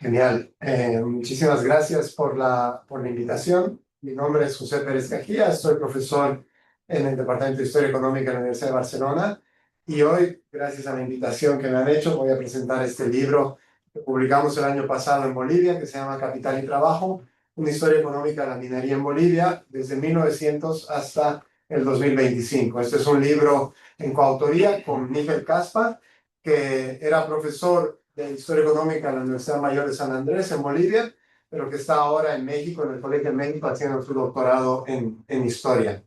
Genial. Muchísimas gracias por la invitación. Mi nombre es José Pérez Cajía, soy profesor en el Departamento de Historia Económica de la Universidad de Barcelona y hoy, gracias a la invitación que me han hecho, voy a presentar este libro que publicamos el año pasado en Bolivia, que se llama Capital y Trabajo, una historia económica de la minería en Bolivia desde 1900 hasta el 2025. Este es un libro en coautoría con Níger Caspa, que era profesor de Historia Económica en la Universidad Mayor de San Andrés, en Bolivia, pero que está ahora en México, en el Colegio de México, haciendo su doctorado en Historia.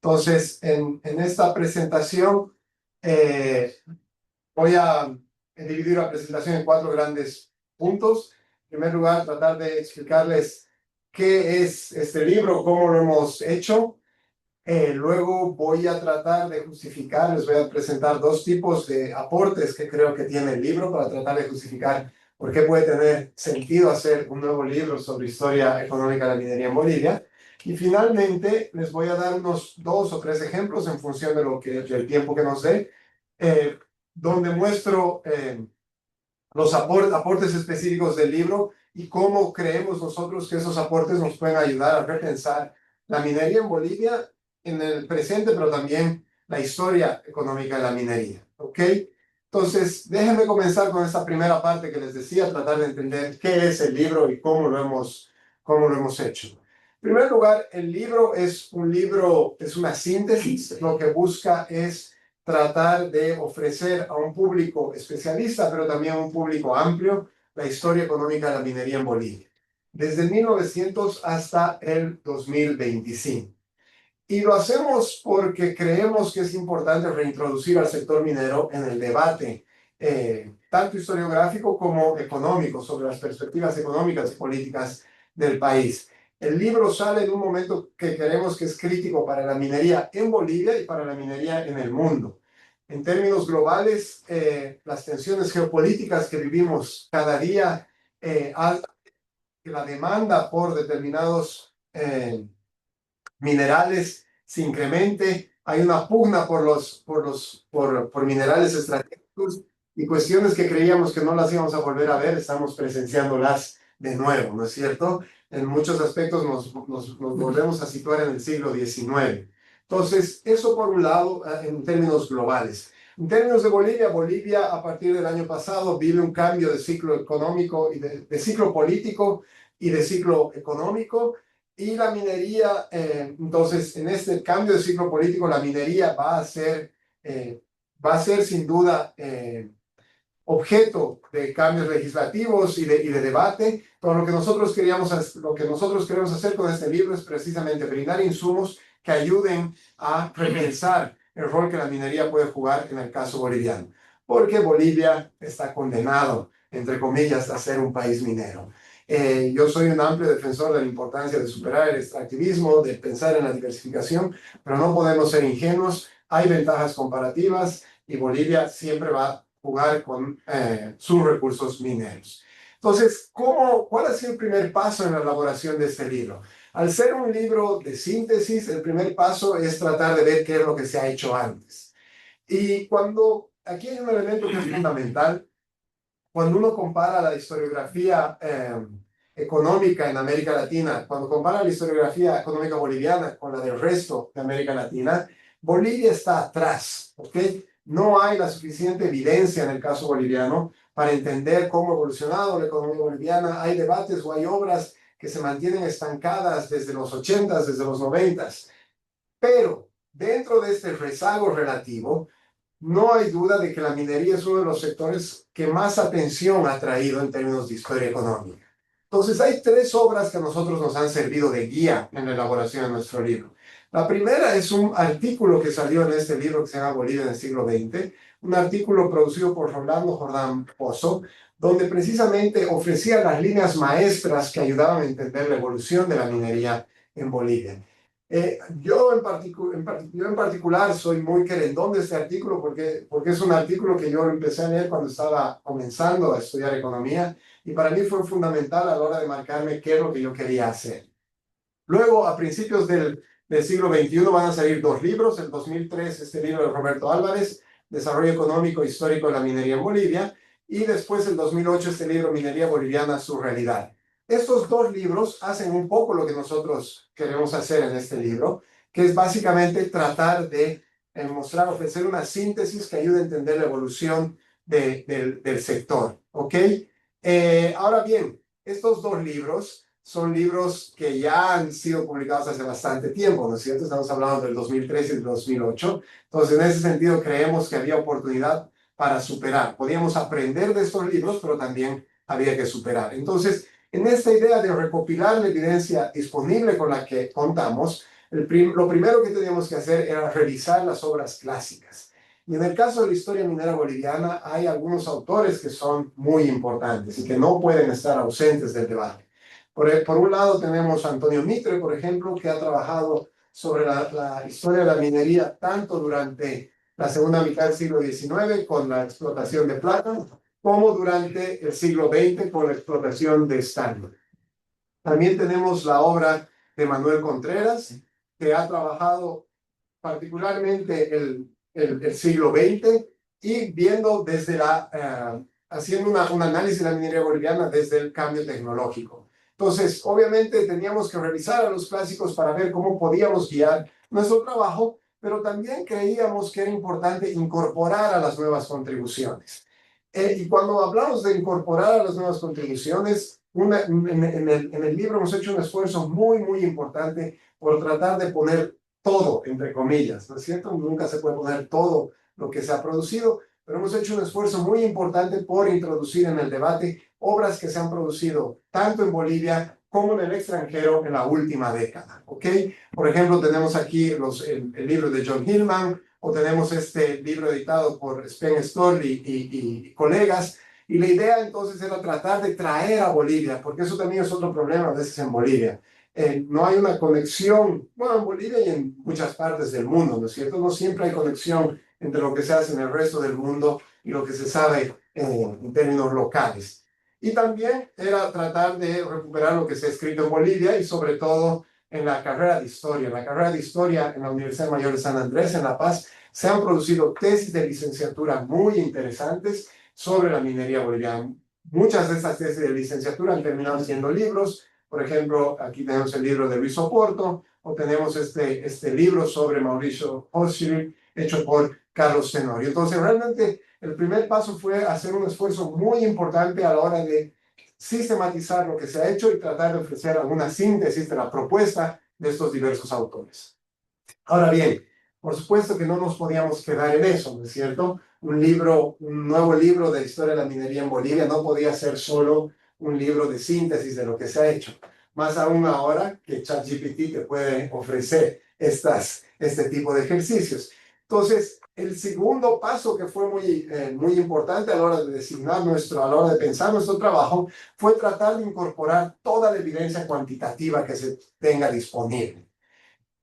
Entonces, en esta presentación, eh, voy a dividir la presentación en cuatro grandes puntos. En primer lugar, tratar de explicarles qué es este libro, cómo lo hemos hecho. Luego voy a tratar de justificar, les voy a presentar dos tipos de aportes que creo que tiene el libro para tratar de justificar por qué puede tener sentido hacer un nuevo libro sobre historia económica de la minería en Bolivia. Y finalmente les voy a dar unos dos o tres ejemplos en función de del tiempo que nos dé, eh, donde muestro los aportes específicos del libro y cómo creemos nosotros que esos aportes nos pueden ayudar a repensar la minería en Bolivia en el presente, pero también la historia económica de la minería. ¿Ok? Entonces, déjenme comenzar con esta primera parte que les decía, tratar de entender qué es el libro y cómo lo hemos hecho. En primer lugar, el libro es un libro, es una síntesis. Lo que busca es tratar de ofrecer a un público especialista, pero también a un público amplio, la historia económica de la minería en Bolivia, desde 1900 hasta el 2025. Y lo hacemos porque creemos que es importante reintroducir al sector minero en el debate, tanto historiográfico como económico, sobre las perspectivas económicas y políticas del país. El libro sale en un momento que creemos que es crítico para la minería en Bolivia y para la minería en el mundo. En términos globales, las tensiones geopolíticas que vivimos cada día hacen que la demanda por determinados minerales se incremente, hay una pugna por minerales estratégicos y cuestiones que creíamos que no las íbamos a volver a ver, estamos presenciándolas de nuevo, ¿no es cierto? En muchos aspectos nos volvemos a situar en el siglo XIX. Entonces, eso por un lado, en términos globales. En términos de Bolivia, Bolivia a partir del año pasado vive un cambio de ciclo económico y de ciclo político y de ciclo económico. Y la minería, entonces, en este cambio de ciclo político, la minería va a ser sin duda objeto de cambios legislativos y de debate. Pero lo que nosotros queremos hacer con este libro es precisamente brindar insumos que ayuden a repensar el rol que la minería puede jugar en el caso boliviano. Porque Bolivia está condenado, entre comillas, a ser un país minero. Yo soy un amplio defensor de la importancia de superar el extractivismo, de pensar en la diversificación, pero no podemos ser ingenuos. Hay ventajas comparativas y Bolivia siempre va a jugar con sus recursos mineros. Entonces, ¿cuál ha sido el primer paso en la elaboración de este libro? Al ser un libro de síntesis, el primer paso es tratar de ver qué es lo que se ha hecho antes. Y aquí hay un elemento que es fundamental, cuando uno compara la historiografía económica en América Latina, cuando compara la historiografía económica boliviana con la del resto de América Latina, Bolivia está atrás, ¿ok? No hay la suficiente evidencia en el caso boliviano para entender cómo ha evolucionado la economía boliviana. Hay debates o hay obras que se mantienen estancadas desde los 80s, desde los 90s. Pero dentro de este rezago relativo, no hay duda de que la minería es uno de los sectores que más atención ha traído en términos de historia económica. Entonces, hay tres obras que a nosotros nos han servido de guía en la elaboración de nuestro libro. La primera es un artículo que salió en este libro que se llama Bolivia en el siglo XX, un artículo producido por Rolando Jordán Pozo, donde precisamente ofrecía las líneas maestras que ayudaban a entender la evolución de la minería en Bolivia. Yo en particular soy muy querendón de este artículo porque es un artículo que yo empecé a leer cuando estaba comenzando a estudiar economía y para mí fue fundamental a la hora de marcarme qué es lo que yo quería hacer. Luego, a principios del siglo XXI van a salir dos libros. En 2003, este libro de Roberto Álvarez, Desarrollo Económico e Histórico de la Minería en Bolivia, y después el 2008 este libro Minería Boliviana, su realidad. Estos dos libros hacen un poco lo que nosotros queremos hacer en este libro, que es básicamente tratar de mostrar, ofrecer una síntesis que ayude a entender la evolución del sector, ¿ok? Ahora bien, estos dos libros son libros que ya han sido publicados hace bastante tiempo, ¿no es cierto? Estamos hablando del 2013 y del 2008. Entonces, en ese sentido, creemos que había oportunidad para superar. Podíamos aprender de estos libros, pero también había que superar. Entonces, en esta idea de recopilar la evidencia disponible con la que contamos, lo primero que teníamos que hacer era revisar las obras clásicas. Y en el caso de la historia minera boliviana, hay algunos autores que son muy importantes y que no pueden estar ausentes del debate. Por un lado tenemos a Antonio Mitre, por ejemplo, que ha trabajado sobre la historia de la minería tanto durante la segunda mitad del siglo XIX con la explotación de plata, como durante el siglo XX con la explotación de estaño. También tenemos la obra de Manuel Contreras, que ha trabajado particularmente el siglo XX y viendo desde haciendo un análisis de la minería boliviana desde el cambio tecnológico. Entonces, obviamente teníamos que revisar a los clásicos para ver cómo podíamos guiar nuestro trabajo, pero también creíamos que era importante incorporar a las nuevas contribuciones. Y cuando hablamos de incorporar a las nuevas contribuciones, en el libro hemos hecho un esfuerzo muy, muy importante por tratar de poner todo, entre comillas, ¿no es cierto? Nunca se puede poner todo lo que se ha producido, pero hemos hecho un esfuerzo muy importante por introducir en el debate obras que se han producido tanto en Bolivia como en el extranjero en la última década, ¿ok? Por ejemplo, tenemos aquí el libro de John Hillman, o tenemos este libro editado por Spen Stoll y colegas, y la idea entonces era tratar de traer a Bolivia, porque eso también es otro problema a veces en Bolivia. No hay una conexión, bueno, en Bolivia y en muchas partes del mundo, ¿no es cierto? No siempre hay conexión entre lo que se hace en el resto del mundo y lo que se sabe en términos locales. Y también era tratar de recuperar lo que se ha escrito en Bolivia y sobre todo en la carrera de historia. En la carrera de historia en la Universidad Mayor de San Andrés, en La Paz, se han producido tesis de licenciatura muy interesantes sobre la minería boliviana. Muchas de estas tesis de licenciatura han terminado siendo libros. Por ejemplo, aquí tenemos el libro de Luis Oporto, o tenemos este libro sobre Mauricio Hochschild, hecho por Carlos Tenorio. Entonces, realmente, el primer paso fue hacer un esfuerzo muy importante a la hora de sistematizar lo que se ha hecho y tratar de ofrecer alguna síntesis de la propuesta de estos diversos autores. Ahora bien, por supuesto que no nos podíamos quedar en eso, ¿no es cierto? Un nuevo libro de historia de la minería en Bolivia no podía ser solo un libro de síntesis de lo que se ha hecho. Más aún ahora que ChatGPT te puede ofrecer este tipo de ejercicios. Entonces, el segundo paso que fue muy importante a la hora de designar a la hora de pensar nuestro trabajo, fue tratar de incorporar toda la evidencia cuantitativa que se tenga disponible.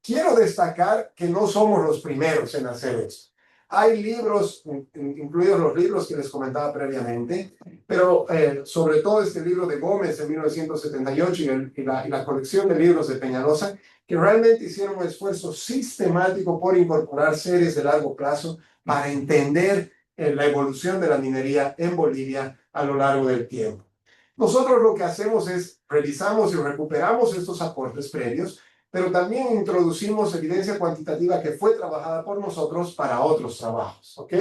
Quiero destacar que no somos los primeros en hacer esto. Hay libros, incluidos los libros que les comentaba previamente, pero sobre todo este libro de Gómez de 1978 y la colección de libros de Peñalosa, que realmente hicieron un esfuerzo sistemático por incorporar series de largo plazo para entender la evolución de la minería en Bolivia a lo largo del tiempo. Nosotros lo que hacemos es revisamos y recuperamos estos aportes previos, pero también introducimos evidencia cuantitativa que fue trabajada por nosotros para otros trabajos, ¿ok?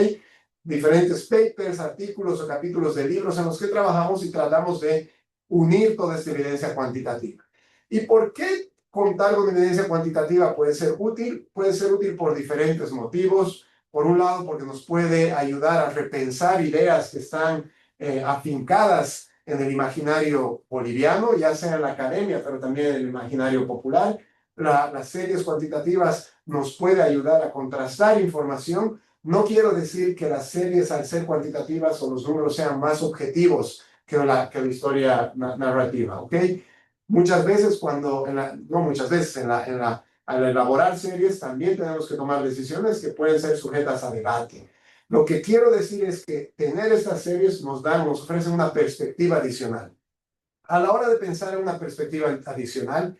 Diferentes papers, artículos o capítulos de libros en los que trabajamos y tratamos de unir toda esta evidencia cuantitativa. ¿Y por qué contar con evidencia cuantitativa puede ser útil? Puede ser útil por diferentes motivos. Por un lado, porque nos puede ayudar a repensar ideas que están afincadas en el imaginario boliviano, ya sea en la academia, pero también en el imaginario popular. Las series cuantitativas nos puede ayudar a contrastar información. No quiero decir que las series, al ser cuantitativas o los números sean más objetivos que la historia narrativa, ¿ok? Muchas veces no muchas veces, al elaborar series también tenemos que tomar decisiones que pueden ser sujetas a debate. Lo que quiero decir es que tener estas series nos ofrecen una perspectiva adicional. A la hora de pensar en una perspectiva adicional,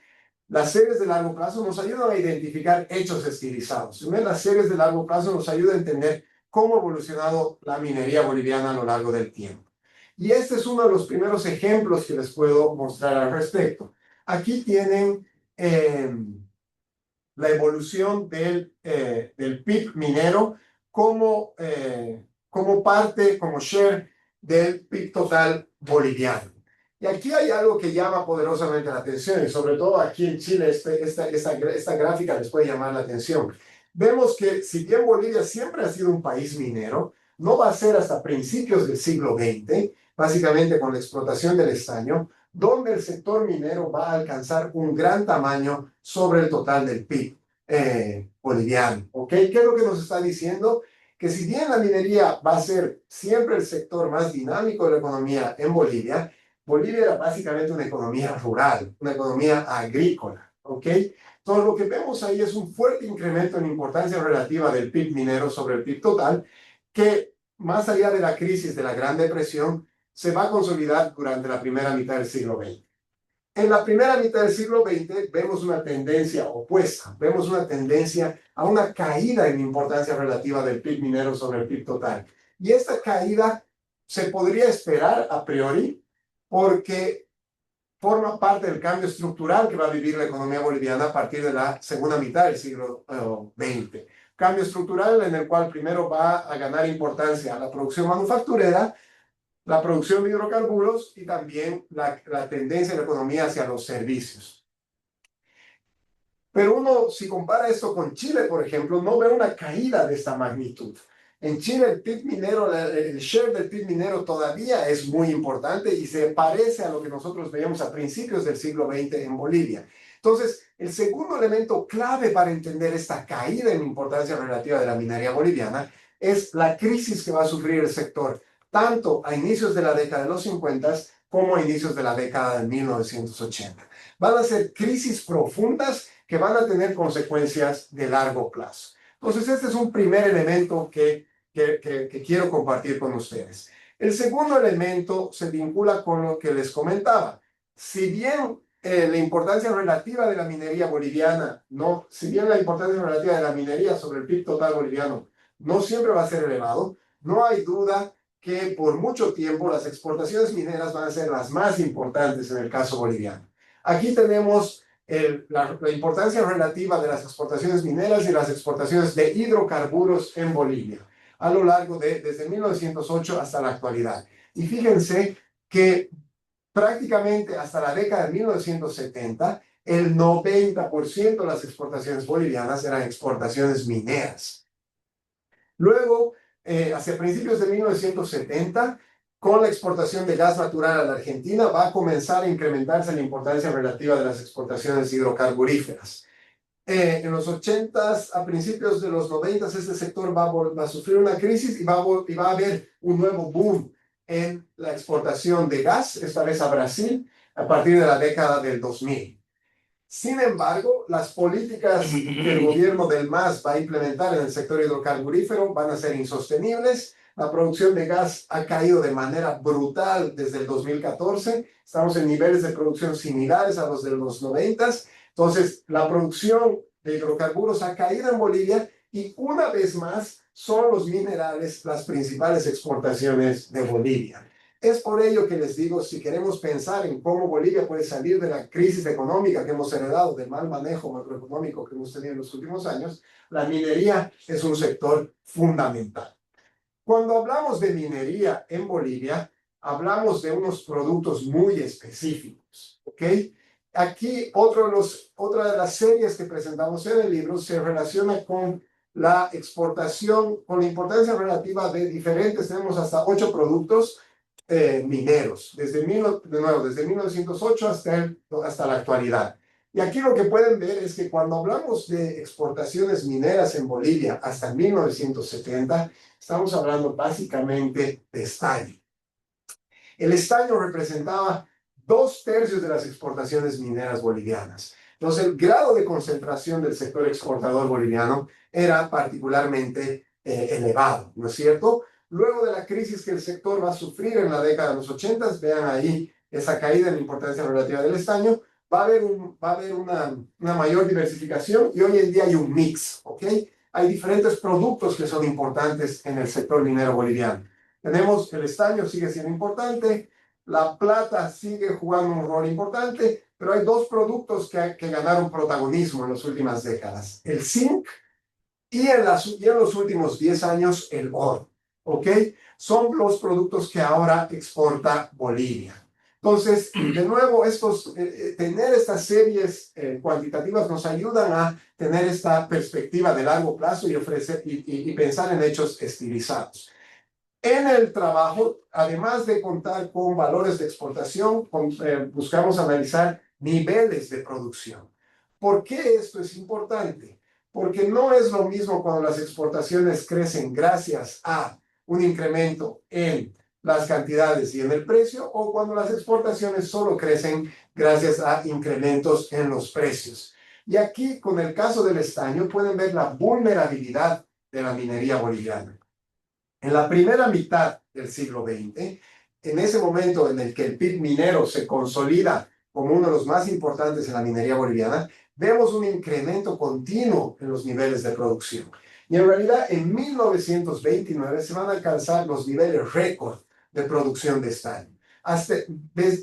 las series de largo plazo nos ayudan a identificar hechos estilizados. Las series de largo plazo nos ayudan a entender cómo ha evolucionado la minería boliviana a lo largo del tiempo. Y este es uno de los primeros ejemplos que les puedo mostrar al respecto. Aquí tienen la evolución del PIB minero como parte, como share del PIB total boliviano. Y aquí hay algo que llama poderosamente la atención, y sobre todo aquí en Chile esta gráfica les puede llamar la atención. Vemos que si bien Bolivia siempre ha sido un país minero, no va a ser hasta principios del siglo XX, básicamente con la explotación del estaño, donde el sector minero va a alcanzar un gran tamaño sobre el total del PIB boliviano. ¿Ok? ¿Qué es lo que nos está diciendo? Que si bien la minería va a ser siempre el sector más dinámico de la economía en Bolivia, Bolivia era básicamente una economía rural, una economía agrícola. ¿Ok? Entonces lo que vemos ahí es un fuerte incremento en importancia relativa del PIB minero sobre el PIB total, que más allá de la crisis de la Gran Depresión, se va a consolidar durante la primera mitad del siglo XX. En la primera mitad del siglo XX vemos una tendencia opuesta, vemos una tendencia a una caída en importancia relativa del PIB minero sobre el PIB total. Y esta caída se podría esperar a priori porque forma parte del cambio estructural que va a vivir la economía boliviana a partir de la segunda mitad del siglo XX. Cambio estructural en el cual primero va a ganar importancia la producción manufacturera, la producción de hidrocarburos y también la tendencia de la economía hacia los servicios. Pero uno, si compara esto con Chile, por ejemplo, no ve una caída de esta magnitud. En Chile el PIB minero, el share del PIB minero todavía es muy importante y se parece a lo que nosotros veíamos a principios del siglo XX en Bolivia. Entonces, el segundo elemento clave para entender esta caída en importancia relativa de la minería boliviana es la crisis que va a sufrir el sector, tanto a inicios de la década de los 50 como a inicios de la década de 1980. Van a ser crisis profundas que van a tener consecuencias de largo plazo. Entonces, este es un primer elemento que quiero compartir con ustedes. El segundo elemento se vincula con lo que les comentaba. Si bien la importancia relativa de la minería boliviana, no, si bien la importancia relativa de la minería sobre el PIB total boliviano no siempre va a ser elevado, no hay duda que por mucho tiempo las exportaciones mineras van a ser las más importantes en el caso boliviano. Aquí tenemos la importancia relativa de las exportaciones mineras y las exportaciones de hidrocarburos en Bolivia a lo largo desde 1908 hasta la actualidad. Y fíjense que prácticamente hasta la década de 1970, el 90% de las exportaciones bolivianas eran exportaciones mineras. Luego, hacia principios de 1970, con la exportación de gas natural a la Argentina, va a comenzar a incrementarse la importancia relativa de las exportaciones hidrocarburíferas. En los 80s, a principios de los 90s, este sector va a sufrir una crisis y va a haber un nuevo boom en la exportación de gas, esta vez a Brasil, a partir de la década del 2000. Sin embargo, las políticas que el gobierno del MAS va a implementar en el sector hidrocarburífero van a ser insostenibles. La producción de gas ha caído de manera brutal desde el 2014. Estamos en niveles de producción similares a los de los 90s. Entonces, la producción de hidrocarburos ha caído en Bolivia y una vez más son los minerales las principales exportaciones de Bolivia. Es por ello que les digo, si queremos pensar en cómo Bolivia puede salir de la crisis económica que hemos heredado, del mal manejo macroeconómico que hemos tenido en los últimos años, la minería es un sector fundamental. Cuando hablamos de minería en Bolivia, hablamos de unos productos muy específicos, ¿ok? Aquí otra de las series que presentamos en el libro se relaciona con la exportación, con la importancia relativa de diferentes, tenemos hasta 8 productos mineros, desde 1908 hasta la actualidad. Y aquí lo que pueden ver es que cuando hablamos de exportaciones mineras en Bolivia hasta 1970, estamos hablando básicamente de estaño. El estaño representaba 2/3 de las exportaciones mineras bolivianas. Entonces, el grado de concentración del sector exportador boliviano era particularmente elevado, ¿no es cierto? Luego de la crisis que el sector va a sufrir en la década de los 80, vean ahí esa caída en la importancia relativa del estaño, va a haber una mayor diversificación y hoy en día hay un mix, ¿ok? Hay diferentes productos que son importantes en el sector minero boliviano. Tenemos el estaño sigue siendo importante, la plata sigue jugando un rol importante, pero hay dos productos que ganaron protagonismo en las últimas décadas: el zinc y en los últimos 10 años el oro. ¿Ok? Son los productos que ahora exporta Bolivia. Entonces, de nuevo, tener estas series cuantitativas nos ayudan a tener esta perspectiva de largo plazo y pensar en hechos estilizados. En el trabajo, además de contar con valores de exportación, buscamos analizar niveles de producción. ¿Por qué esto es importante? Porque no es lo mismo cuando las exportaciones crecen gracias a un incremento en las cantidades y en el precio, o cuando las exportaciones solo crecen gracias a incrementos en los precios. Y aquí, con el caso del estaño, pueden ver la vulnerabilidad de la minería boliviana. En la primera mitad del siglo XX, en ese momento en el que el PIB minero se consolida como uno de los más importantes en la minería boliviana, vemos un incremento continuo en los niveles de producción. Y en realidad, en 1929 se van a alcanzar los niveles récord de producción de estaño.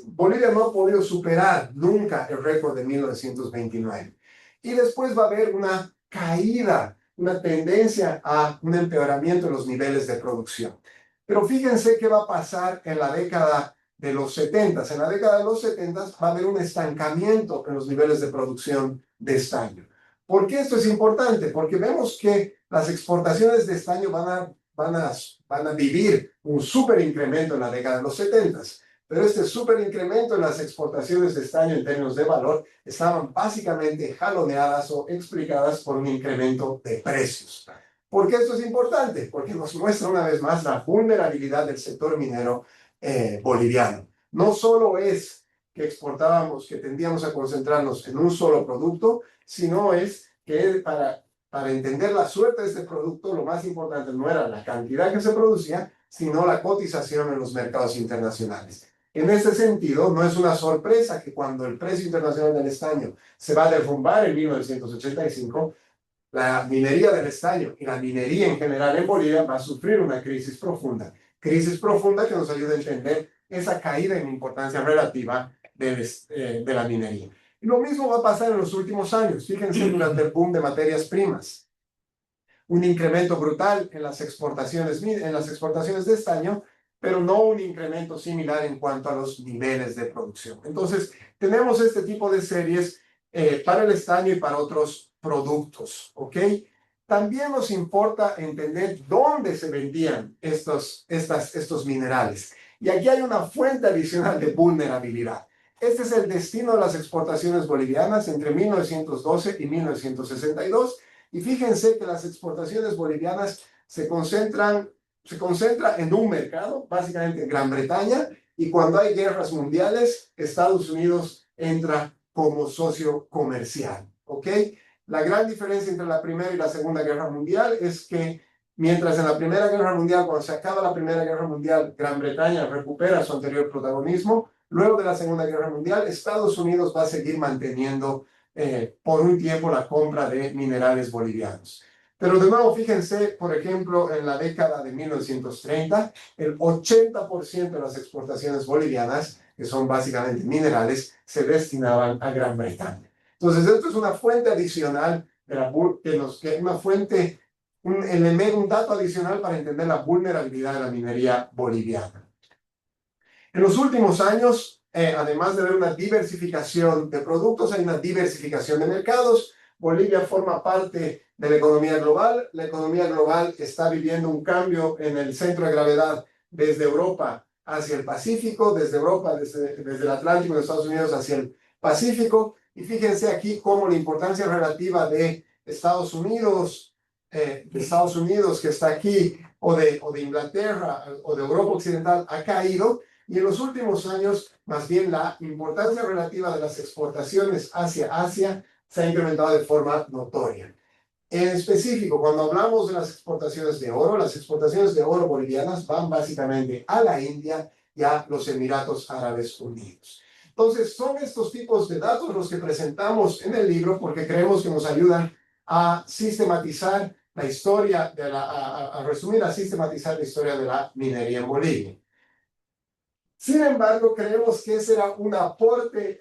Bolivia no ha podido superar nunca el récord de 1929. Y después va a haber una caída, una tendencia a un empeoramiento en los niveles de producción. Pero fíjense qué va a pasar en la década de los 70. En la década de los 70 va a haber un estancamiento en los niveles de producción de estaño. ¿Por qué esto es importante? Porque vemos que las exportaciones de estaño van a vivir un súper incremento en la década de los 70. Pero este súper incremento en las exportaciones de estaño en términos de valor estaban básicamente jaloneadas o explicadas por un incremento de precios. ¿Por qué esto es importante? Porque nos muestra una vez más la vulnerabilidad del sector minero boliviano. No solo es que exportábamos, que tendíamos a concentrarnos en un solo producto, sino es que para entender la suerte de este producto, lo más importante no era la cantidad que se producía, sino la cotización en los mercados internacionales. En este sentido, no es una sorpresa que cuando el precio internacional del estaño se va a derrumbar en 1985, la minería del estaño y la minería en general en Bolivia va a sufrir una crisis profunda que nos ayuda a entender esa caída en importancia relativa de la minería. Y lo mismo va a pasar en los últimos años. Fíjense, durante el boom de materias primas, un incremento brutal en las exportaciones de estaño, pero no un incremento similar en cuanto a los niveles de producción. Entonces, tenemos este tipo de series para el estaño y para otros productos, ¿ok? También nos importa entender dónde se vendían estos minerales. Y aquí hay una fuente adicional de vulnerabilidad. Este es el destino de las exportaciones bolivianas entre 1912 y 1962. Y fíjense que las exportaciones bolivianas se concentra en un mercado, básicamente en Gran Bretaña, y cuando hay guerras mundiales, Estados Unidos entra como socio comercial, ¿ok? La gran diferencia entre la Primera y la Segunda Guerra Mundial es que mientras en la Primera Guerra Mundial, cuando se acaba la Primera Guerra Mundial, Gran Bretaña recupera su anterior protagonismo, luego de la Segunda Guerra Mundial, Estados Unidos va a seguir manteniendo por un tiempo la compra de minerales bolivianos. Pero de nuevo, fíjense, por ejemplo, en la década de 1930, el 80% de las exportaciones bolivianas, que son básicamente minerales, se destinaban a Gran Bretaña. Entonces, esto es una fuente adicional, un dato adicional para entender la vulnerabilidad de la minería boliviana. En los últimos años, además de haber una diversificación de productos, hay una diversificación de mercados. Bolivia forma parte de la economía global. La economía global está viviendo un cambio en el centro de gravedad desde Europa hacia el Pacífico, desde Europa, desde el Atlántico de Estados Unidos hacia el Pacífico. Y fíjense aquí cómo la importancia relativa de Estados Unidos que está aquí, o de Inglaterra, o de Europa Occidental, ha caído. Y en los últimos años, más bien la importancia relativa de las exportaciones hacia Asia se ha incrementado de forma notoria. En específico, cuando hablamos de las exportaciones de oro bolivianas van básicamente a la India y a los Emiratos Árabes Unidos. Entonces, son estos tipos de datos los que presentamos en el libro porque creemos que nos ayudan a sistematizar la historia, a resumir, a sistematizar la historia de la minería en Bolivia. Sin embargo, creemos que ese era un aporte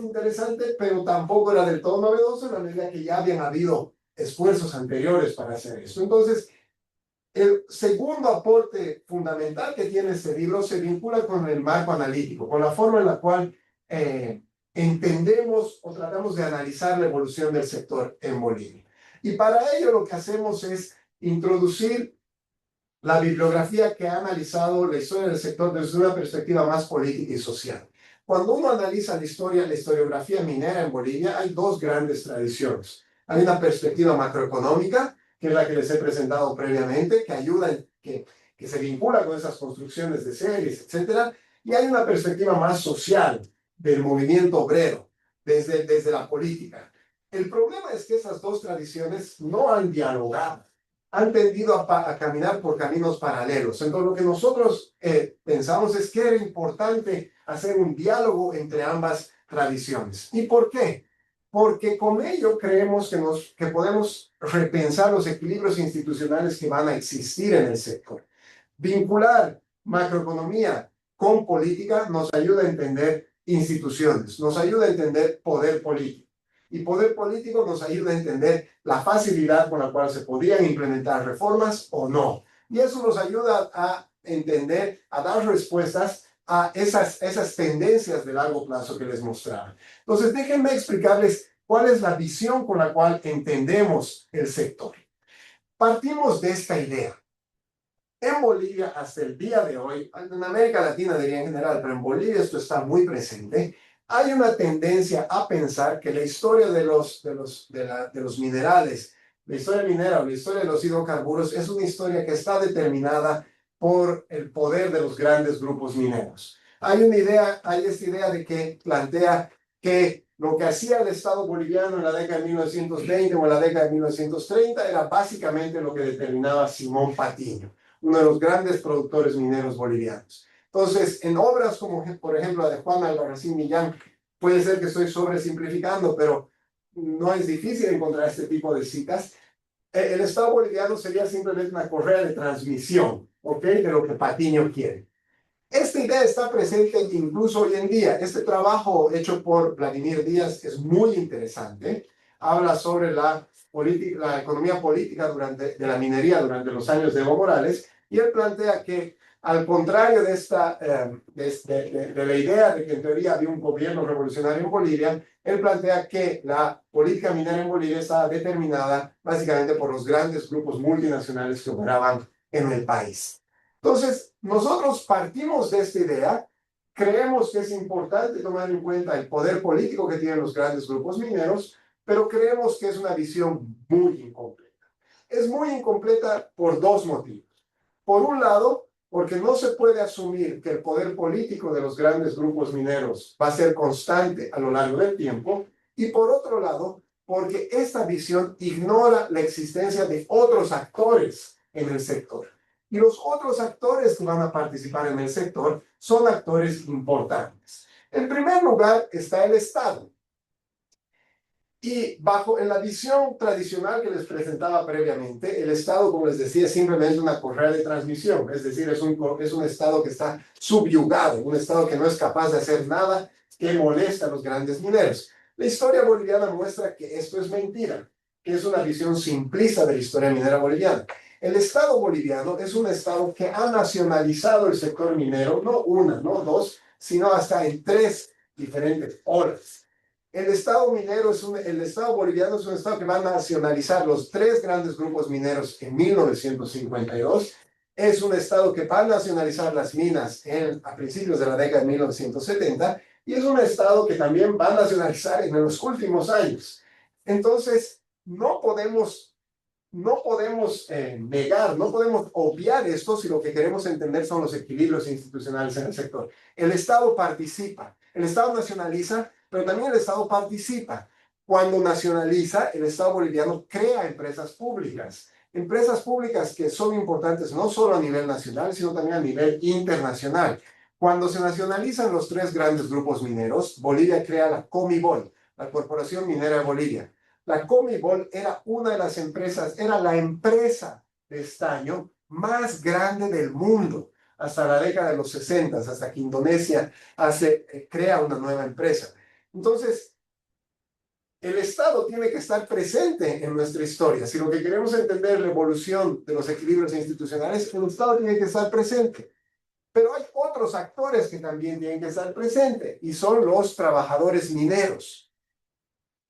interesante, pero tampoco era del todo novedoso en la medida que ya habían habido esfuerzos anteriores para hacer esto. Entonces, el segundo aporte fundamental que tiene este libro se vincula con el marco analítico, con la forma en la cual entendemos o tratamos de analizar la evolución del sector en Bolivia. Y para ello lo que hacemos es introducir la bibliografía que ha analizado la historia del sector desde una perspectiva más política y social. Cuando uno analiza la historiografía minera en Bolivia, hay dos grandes tradiciones. Hay una perspectiva macroeconómica, que es la que les he presentado previamente, que ayuda, que se vincula con esas construcciones de series, etc. Y hay una perspectiva más social, del movimiento obrero, desde la política. El problema es que esas dos tradiciones no han dialogado, han tendido a caminar por caminos paralelos. Entonces, lo que nosotros pensamos es que era importante hacer un diálogo entre ambas tradiciones. ¿Y por qué? Porque con ello creemos que podemos repensar los equilibrios institucionales que van a existir en el sector. Vincular macroeconomía con política nos ayuda a entender instituciones, nos ayuda a entender poder político. Y poder político nos ayuda a entender la facilidad con la cual se podían implementar reformas o no. Y eso nos ayuda a entender, a dar respuestas a esas tendencias de largo plazo que les mostraba. Entonces, déjenme explicarles cuál es la visión con la cual entendemos el sector. Partimos de esta idea. En Bolivia, hasta el día de hoy, en América Latina diría en general, pero en Bolivia esto está muy presente, hay una tendencia a pensar que la historia de los minerales, la historia minera o la historia de los hidrocarburos es una historia que está determinada por el poder de los grandes grupos mineros. Hay esta idea de que plantea que lo que hacía el Estado boliviano en la década de 1920 o en la década de 1930 era básicamente lo que determinaba Simón Patiño, uno de los grandes productores mineros bolivianos. Entonces, en obras como, por ejemplo, la de Juan Albarracín Millán, puede ser que estoy sobresimplificando, pero no es difícil encontrar este tipo de citas. El Estado boliviano sería simplemente una correa de transmisión, ¿ok?, de lo que Patiño quiere. Esta idea está presente incluso hoy en día. Este trabajo hecho por Vladimir Díaz es muy interesante. Habla sobre la economía política de la minería durante los años de Evo Morales, y él plantea que, al contrario de la idea de que en teoría había un gobierno revolucionario en Bolivia, él plantea que la política minera en Bolivia estaba determinada básicamente por los grandes grupos multinacionales que operaban en el país. Entonces, nosotros partimos de esta idea, creemos que es importante tomar en cuenta el poder político que tienen los grandes grupos mineros, pero creemos que es una visión muy incompleta. Es muy incompleta por dos motivos. Por un lado, porque no se puede asumir que el poder político de los grandes grupos mineros va a ser constante a lo largo del tiempo, y por otro lado, porque esta visión ignora la existencia de otros actores en el sector. Y los otros actores que van a participar en el sector son actores importantes. En primer lugar está el Estado. Y en la visión tradicional que les presentaba previamente, el Estado, como les decía, es simplemente una correa de transmisión, es decir, es un Estado que está subyugado, un Estado que no es capaz de hacer nada que molesta a los grandes mineros. La historia boliviana muestra que esto es mentira, que es una visión simplista de la historia minera boliviana. El Estado boliviano es un Estado que ha nacionalizado el sector minero, no una, no dos, sino hasta en tres diferentes olas. El Estado boliviano es un Estado que va a nacionalizar los tres grandes grupos mineros en 1952. Es un Estado que va a nacionalizar las minas a principios de la década de 1970. Y es un Estado que también va a nacionalizar en los últimos años. Entonces, no podemos negar, no podemos obviar esto si lo que queremos entender son los equilibrios institucionales en el sector. El Estado participa, el Estado nacionaliza, pero también el Estado participa. Cuando nacionaliza, el Estado boliviano crea empresas públicas que son importantes no solo a nivel nacional, sino también a nivel internacional. Cuando se nacionalizan los tres grandes grupos mineros, Bolivia crea la Comibol, la Corporación Minera de Bolivia. La Comibol era una de las empresas, era la empresa de estaño más grande del mundo hasta la década de los 60, hasta que Indonesia crea una nueva empresa. Entonces, el Estado tiene que estar presente en nuestra historia. Si lo que queremos entender es la evolución de los equilibrios institucionales, el Estado tiene que estar presente. Pero hay otros actores que también tienen que estar presentes y son los trabajadores mineros.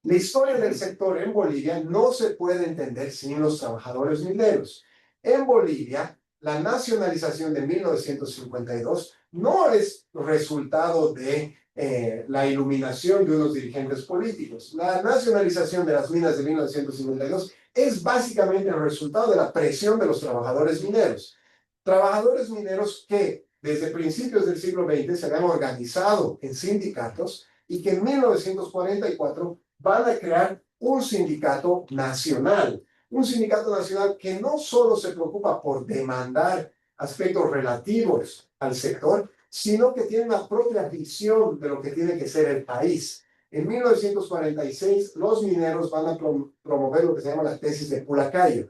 La historia del sector en Bolivia no se puede entender sin los trabajadores mineros. En Bolivia, la nacionalización de 1952 no es resultado de la iluminación de unos dirigentes políticos. La nacionalización de las minas de 1952 es básicamente el resultado de la presión de los trabajadores mineros. Trabajadores mineros que desde principios del siglo XX se habían organizado en sindicatos y que en 1944 van a crear un sindicato nacional que no solo se preocupa por demandar aspectos relativos al sector, sino que tiene una propia visión de lo que tiene que ser el país. En 1946, los mineros van a promover lo que se llama la tesis de Pulacayo,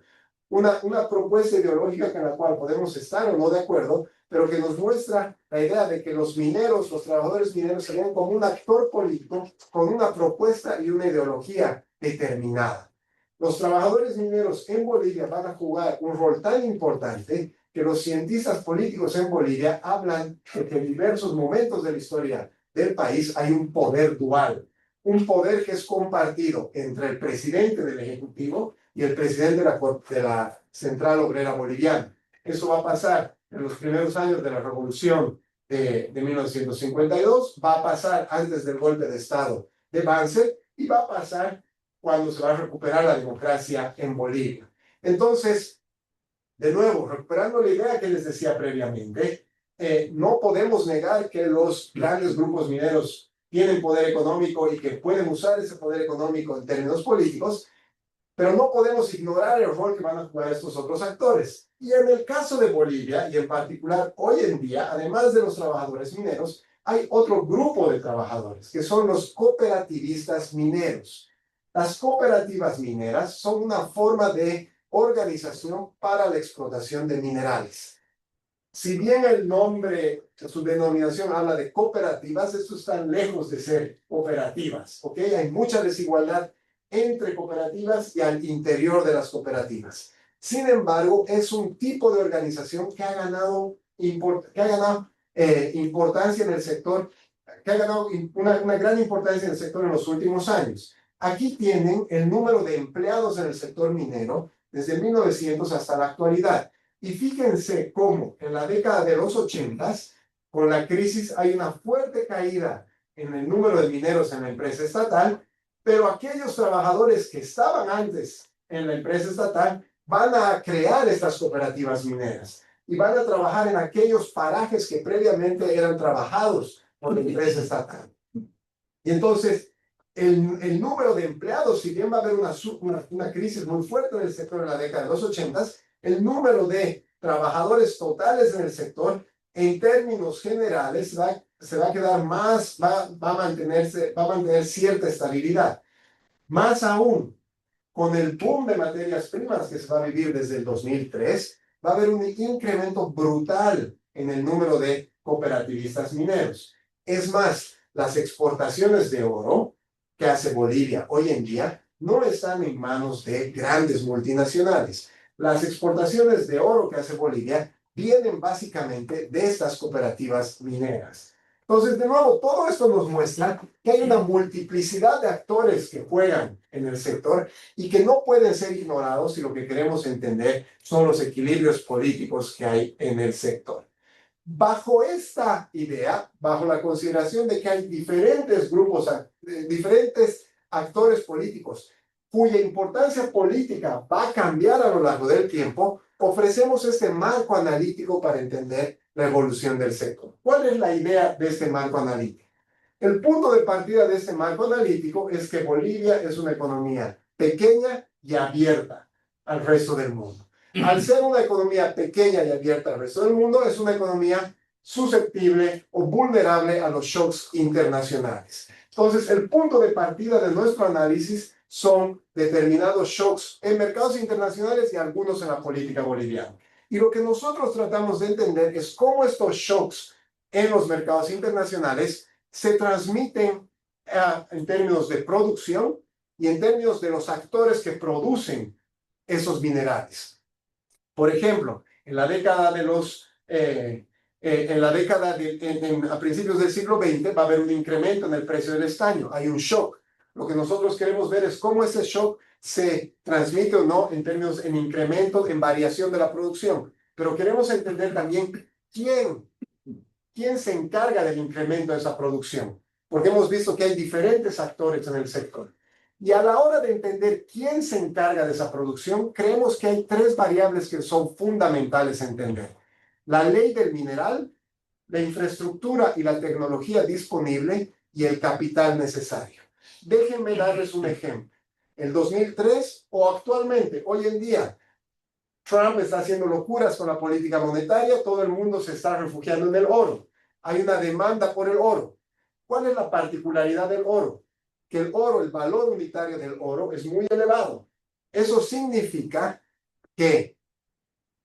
una propuesta ideológica con la cual podemos estar o no de acuerdo, pero que nos muestra la idea de que los mineros, los trabajadores mineros, se ven como un actor político con una propuesta y una ideología determinada. Los trabajadores mineros en Bolivia van a jugar un rol tan importante que los cientistas políticos en Bolivia hablan de que en diversos momentos de la historia del país hay un poder dual, un poder que es compartido entre el presidente del Ejecutivo y el presidente de la Central Obrera Boliviana. Eso va a pasar en los primeros años de la Revolución de 1952, va a pasar antes del golpe de Estado de Banzer y va a pasar cuando se va a recuperar la democracia en Bolivia. Entonces, de nuevo, recuperando la idea que les decía previamente, no podemos negar que los grandes grupos mineros tienen poder económico y que pueden usar ese poder económico en términos políticos, pero no podemos ignorar el rol que van a jugar estos otros actores. Y en el caso de Bolivia, y en particular hoy en día, además de los trabajadores mineros, hay otro grupo de trabajadores, que son los cooperativistas mineros. Las cooperativas mineras son una forma de organización para la explotación de minerales. Si bien el nombre, su denominación habla de cooperativas, estos están lejos de ser cooperativas, ¿ok? Hay mucha desigualdad entre cooperativas y al interior de las cooperativas. Sin embargo, es un tipo de organización que ha ganado importancia en el sector, que ha ganado una gran importancia en el sector en los últimos años. Aquí tienen el número de empleados en el sector minero desde 1900 hasta la actualidad. Y fíjense cómo en la década de los 80, con la crisis, hay una fuerte caída en el número de mineros en la empresa estatal, pero aquellos trabajadores que estaban antes en la empresa estatal van a crear estas cooperativas mineras y van a trabajar en aquellos parajes que previamente eran trabajados por la empresa estatal. Y entonces, el número de empleados, si bien va a haber una crisis muy fuerte en el sector en la década de los 80, el número de trabajadores totales en el sector, en términos generales, se va a quedar más, va a mantener cierta estabilidad. Más aún, con el boom de materias primas que se va a vivir desde el 2003, va a haber un incremento brutal en el número de cooperativistas mineros. Es más, las exportaciones de oro que hace Bolivia hoy en día no están en manos de grandes multinacionales. Las exportaciones de oro que hace Bolivia vienen básicamente de estas cooperativas mineras. Entonces, de nuevo, todo esto nos muestra que hay una multiplicidad de actores que juegan en el sector y que no pueden ser ignorados si lo que queremos entender son los equilibrios políticos que hay en el sector. Bajo esta idea, bajo la consideración de que hay diferentes grupos, diferentes actores políticos cuya importancia política va a cambiar a lo largo del tiempo, ofrecemos este marco analítico para entender la evolución del sector. ¿Cuál es la idea de este marco analítico? El punto de partida de este marco analítico es que Bolivia es una economía pequeña y abierta al resto del mundo. Al ser una economía pequeña y abierta al resto del mundo, es una economía susceptible o vulnerable a los shocks internacionales. Entonces, el punto de partida de nuestro análisis son determinados shocks en mercados internacionales y algunos en la política boliviana. Y lo que nosotros tratamos de entender es cómo estos shocks en los mercados internacionales se transmiten en términos de producción y en términos de los actores que producen esos minerales. Por ejemplo, en la década de los a principios del siglo XX va a haber un incremento en el precio del estaño, hay un shock. Lo que nosotros queremos ver es cómo ese shock se transmite o no en términos en incremento, en variación de la producción. Pero queremos entender también quién se encarga del incremento de esa producción, porque hemos visto que hay diferentes actores en el sector. Y a la hora de entender quién se encarga de esa producción, creemos que hay tres variables que son fundamentales a entender. La ley del mineral, la infraestructura y la tecnología disponible y el capital necesario. Déjenme darles un ejemplo. El 2003 o actualmente, hoy en día, Trump está haciendo locuras con la política monetaria, todo el mundo se está refugiando en el oro. Hay una demanda por el oro. ¿Cuál es la particularidad del oro? Que el oro, el valor unitario del oro es muy elevado. Eso significa que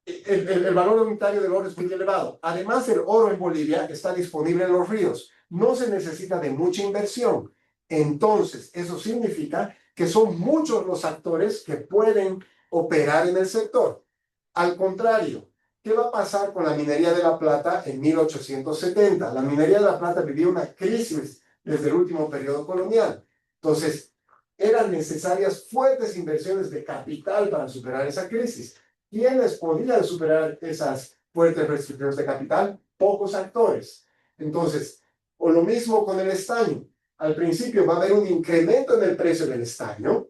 el valor unitario del oro es muy elevado. Además, el oro en Bolivia está disponible en los ríos. No se necesita de mucha inversión. Entonces, eso significa que son muchos los actores que pueden operar en el sector. Al contrario, ¿qué va a pasar con la minería de la plata en 1870? La minería de la plata vivió una crisis desde el último periodo colonial. Entonces, eran necesarias fuertes inversiones de capital para superar esa crisis. ¿Quiénes podían superar esas fuertes restricciones de capital? Pocos actores. Entonces, o lo mismo con el estaño. Al principio va a haber un incremento en el precio del estaño.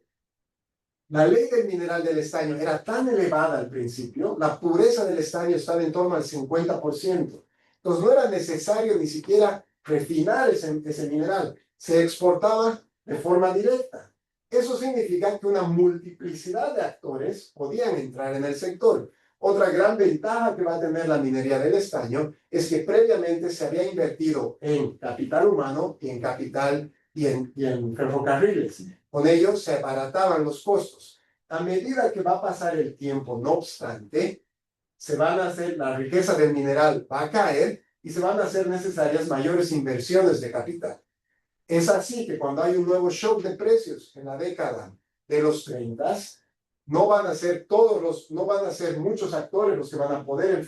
La ley del mineral del estaño era tan elevada al principio, la pureza del estaño estaba en torno al 50%. Entonces no era necesario ni siquiera refinar ese mineral, se exportaba de forma directa. Eso significa que una multiplicidad de actores podían entrar en el sector. Otra gran ventaja que va a tener la minería del estaño es que previamente se había invertido en capital humano y en capital y en ferrocarriles. Con ello se abarataban los costos. A medida que va a pasar el tiempo, no obstante, la riqueza del mineral va a caer y se van a hacer necesarias mayores inversiones de capital. Es así que cuando hay un nuevo shock de precios en la década de los 30, no van a ser muchos actores los que van a poder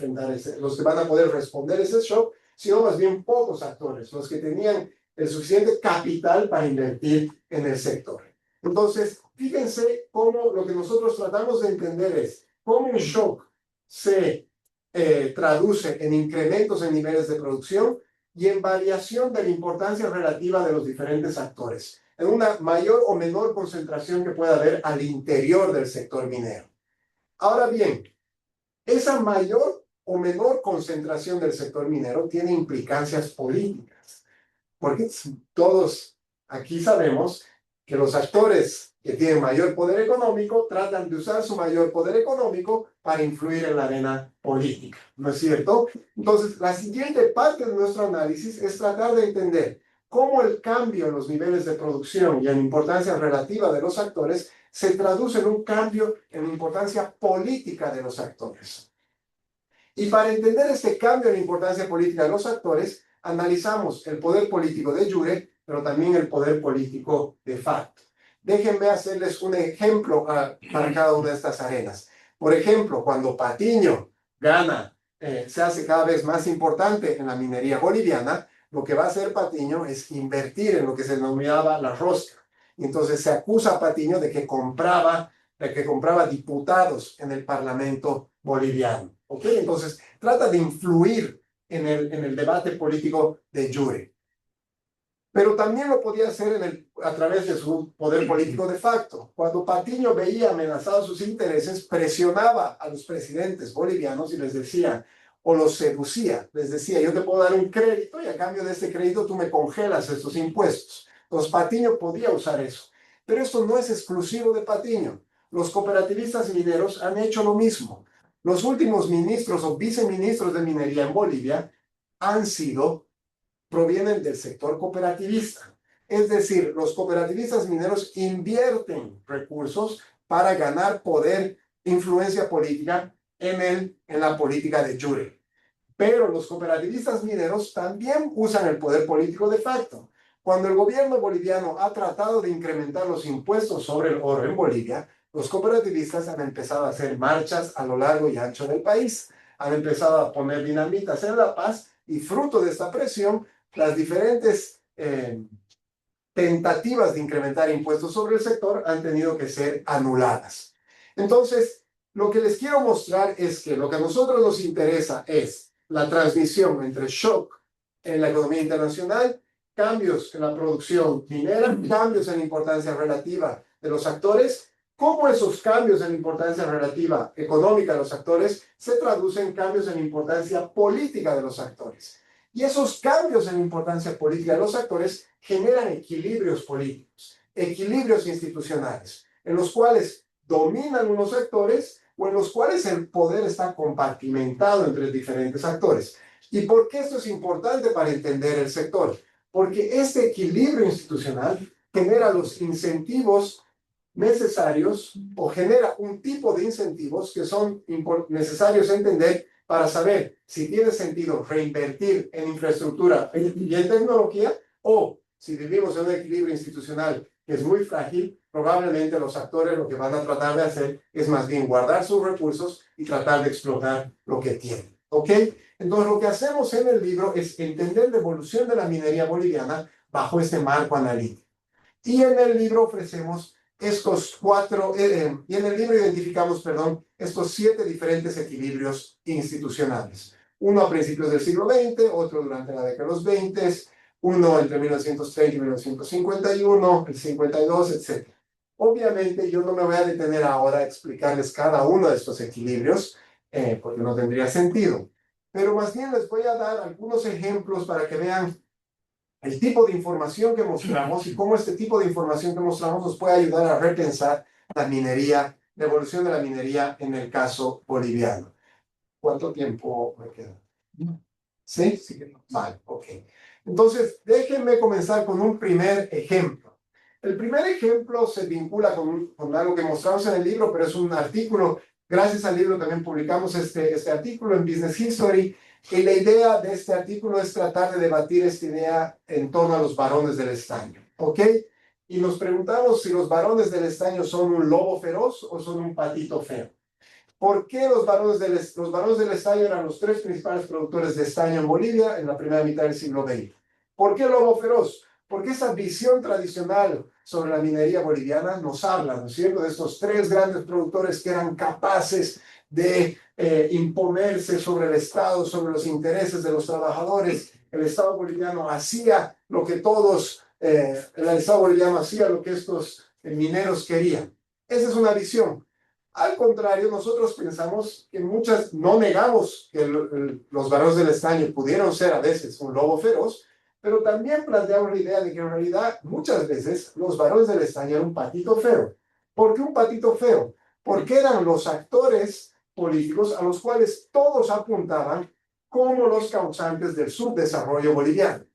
los que van a poder responder ese shock, sino más bien pocos actores, los que tenían el suficiente capital para invertir en el sector. Entonces, fíjense cómo lo que nosotros tratamos de entender es cómo un shock se traduce en incrementos en niveles de producción y en variación de la importancia relativa de los diferentes actores, en una mayor o menor concentración que pueda haber al interior del sector minero. Ahora bien, esa mayor o menor concentración del sector minero tiene implicancias políticas, porque todos aquí sabemos que los actores que tienen mayor poder económico tratan de usar su mayor poder económico para influir en la arena política, ¿no es cierto? Entonces, la siguiente parte de nuestro análisis es tratar de entender cómo el cambio en los niveles de producción y en importancia relativa de los actores se traduce en un cambio en la importancia política de los actores. Y para entender este cambio en la importancia política de los actores, analizamos el poder político de jure, pero también el poder político de facto. Déjenme hacerles un ejemplo para cada una de estas arenas. Por ejemplo, cuando Patiño gana, se hace cada vez más importante en la minería boliviana, lo que va a hacer Patiño es invertir en lo que se denominaba la rosca. Entonces se acusa a Patiño de que compraba diputados en el Parlamento boliviano. ¿Ok? Entonces trata de influir en el debate político de jure. Pero también lo podía hacer a través de su poder político de facto. Cuando Patiño veía amenazados sus intereses, presionaba a los presidentes bolivianos y les decía, o los seducía, les decía, yo te puedo dar un crédito y a cambio de este crédito tú me congelas estos impuestos. Entonces Patiño podía usar eso. Pero esto no es exclusivo de Patiño. Los cooperativistas mineros han hecho lo mismo. Los últimos ministros o viceministros de minería en Bolivia provienen del sector cooperativista. Es decir, los cooperativistas mineros invierten recursos para ganar poder, influencia política en la política de jure. Pero los cooperativistas mineros también usan el poder político de facto. Cuando el gobierno boliviano ha tratado de incrementar los impuestos sobre el oro en Bolivia, los cooperativistas han empezado a hacer marchas a lo largo y ancho del país. Han empezado a poner dinamitas en La Paz y fruto de esta presión, las diferentes tentativas de incrementar impuestos sobre el sector han tenido que ser anuladas. Entonces, lo que les quiero mostrar es que lo que a nosotros nos interesa es la transmisión entre shock en la economía internacional, cambios en la producción minera, cambios en la importancia relativa de los actores, cómo esos cambios en la importancia relativa económica de los actores se traducen en cambios en la importancia política de los actores. Y esos cambios en la importancia política de los actores generan equilibrios políticos, equilibrios institucionales, en los cuales dominan unos actores o en los cuales el poder está compartimentado entre diferentes actores. ¿Y por qué esto es importante para entender el sector? Porque este equilibrio institucional genera los incentivos necesarios o genera un tipo de incentivos que son necesarios entender para saber si tiene sentido reinvertir en infraestructura y en tecnología o si vivimos en un equilibrio institucional que es muy frágil, probablemente los actores lo que van a tratar de hacer es más bien guardar sus recursos y tratar de explotar lo que tienen. ¿Ok? Entonces lo que hacemos en el libro es entender la evolución de la minería boliviana bajo este marco analítico. Y en el libro ofrecemos estos y en el libro identificamos, perdón, estos 7 diferentes equilibrios institucionales. Uno a principios del siglo XX, otro durante la década de los 20, uno entre 1930 y 1951, el 52, etc. Obviamente yo no me voy a detener ahora a explicarles cada uno de estos equilibrios, porque no tendría sentido. Pero más bien les voy a dar algunos ejemplos para que vean el tipo de información que mostramos y cómo este tipo de información que mostramos nos puede ayudar a repensar la minería, la evolución de la minería en el caso boliviano. ¿Cuánto tiempo me queda? ¿Sí? Sí. Vale, ok. Entonces, déjenme comenzar con un primer ejemplo. El primer ejemplo se vincula con algo que mostramos en el libro, pero es un artículo. Gracias al libro también publicamos este artículo en Business History. Y la idea de este artículo es tratar de debatir esta idea en torno a los varones del estaño. ¿Ok? Y nos preguntamos si los varones del estaño son un lobo feroz o son un patito feo. ¿Por qué los varones del estaño eran los 3 principales productores de estaño en Bolivia en la primera mitad del siglo XX? ¿Por qué el lobo feroz? Porque esa visión tradicional sobre la minería boliviana nos habla, ¿no es cierto?, de estos 3 grandes productores que eran capaces de imponerse sobre el Estado, sobre los intereses de los trabajadores. El Estado boliviano hacía lo que el Estado boliviano hacía lo que estos mineros querían. Esa es una visión. Al contrario, nosotros pensamos que no negamos que los varones del estaño pudieron ser a veces un lobo feroz, pero también planteamos la idea de que en realidad muchas veces los varones del estaño eran un patito feo. ¿Por qué un patito feo? Porque eran los actores políticos a los cuales todos apuntaban como los causantes del subdesarrollo boliviano.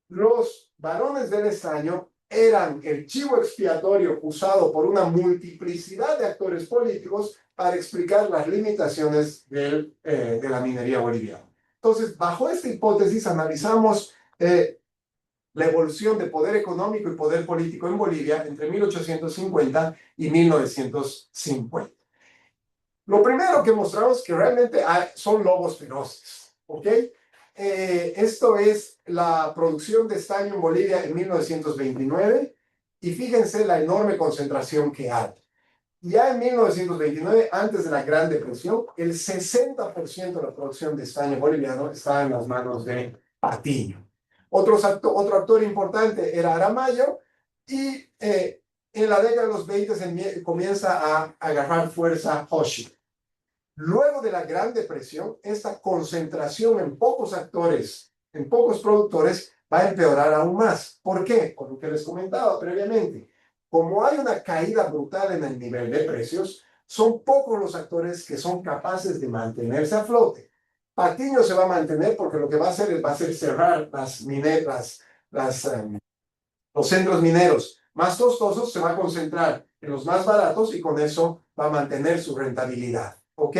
Los varones del estaño eran el chivo expiatorio usado por una multiplicidad de actores políticos para explicar las limitaciones de la minería boliviana. Entonces, bajo esta hipótesis analizamos la evolución de poder económico y poder político en Bolivia entre 1850 y 1950. Lo primero que mostramos es que realmente son lobos feroces, ¿ok? Esto es la producción de estaño en Bolivia en 1929 y fíjense la enorme concentración que hay. Ya en 1929, antes de la Gran Depresión, el 60% de la producción de estaño boliviano estaba en las manos de Patiño. Otro actor importante era Aramayo y en la década de los 20 comienza a agarrar fuerza Hoshi. Luego de la Gran Depresión, esta concentración en pocos actores, en pocos productores, va a empeorar aún más. ¿Por qué? Por lo que les comentaba previamente. Como hay una caída brutal en el nivel de precios, son pocos los actores que son capaces de mantenerse a flote. Patiño se va a mantener porque lo que va a hacer es cerrar los centros mineros más costosos se va a concentrar en los más baratos y con eso va a mantener su rentabilidad. ¿Ok?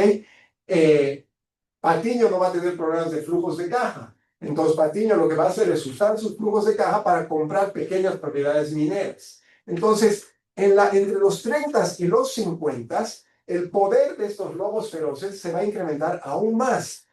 Patiño no va a tener problemas de flujos de caja. Entonces, Patiño lo que va a hacer es usar sus flujos de caja para comprar pequeñas propiedades mineras. Entonces, entre los 30 y los 50, el poder de estos lobos feroces se va a incrementar aún más.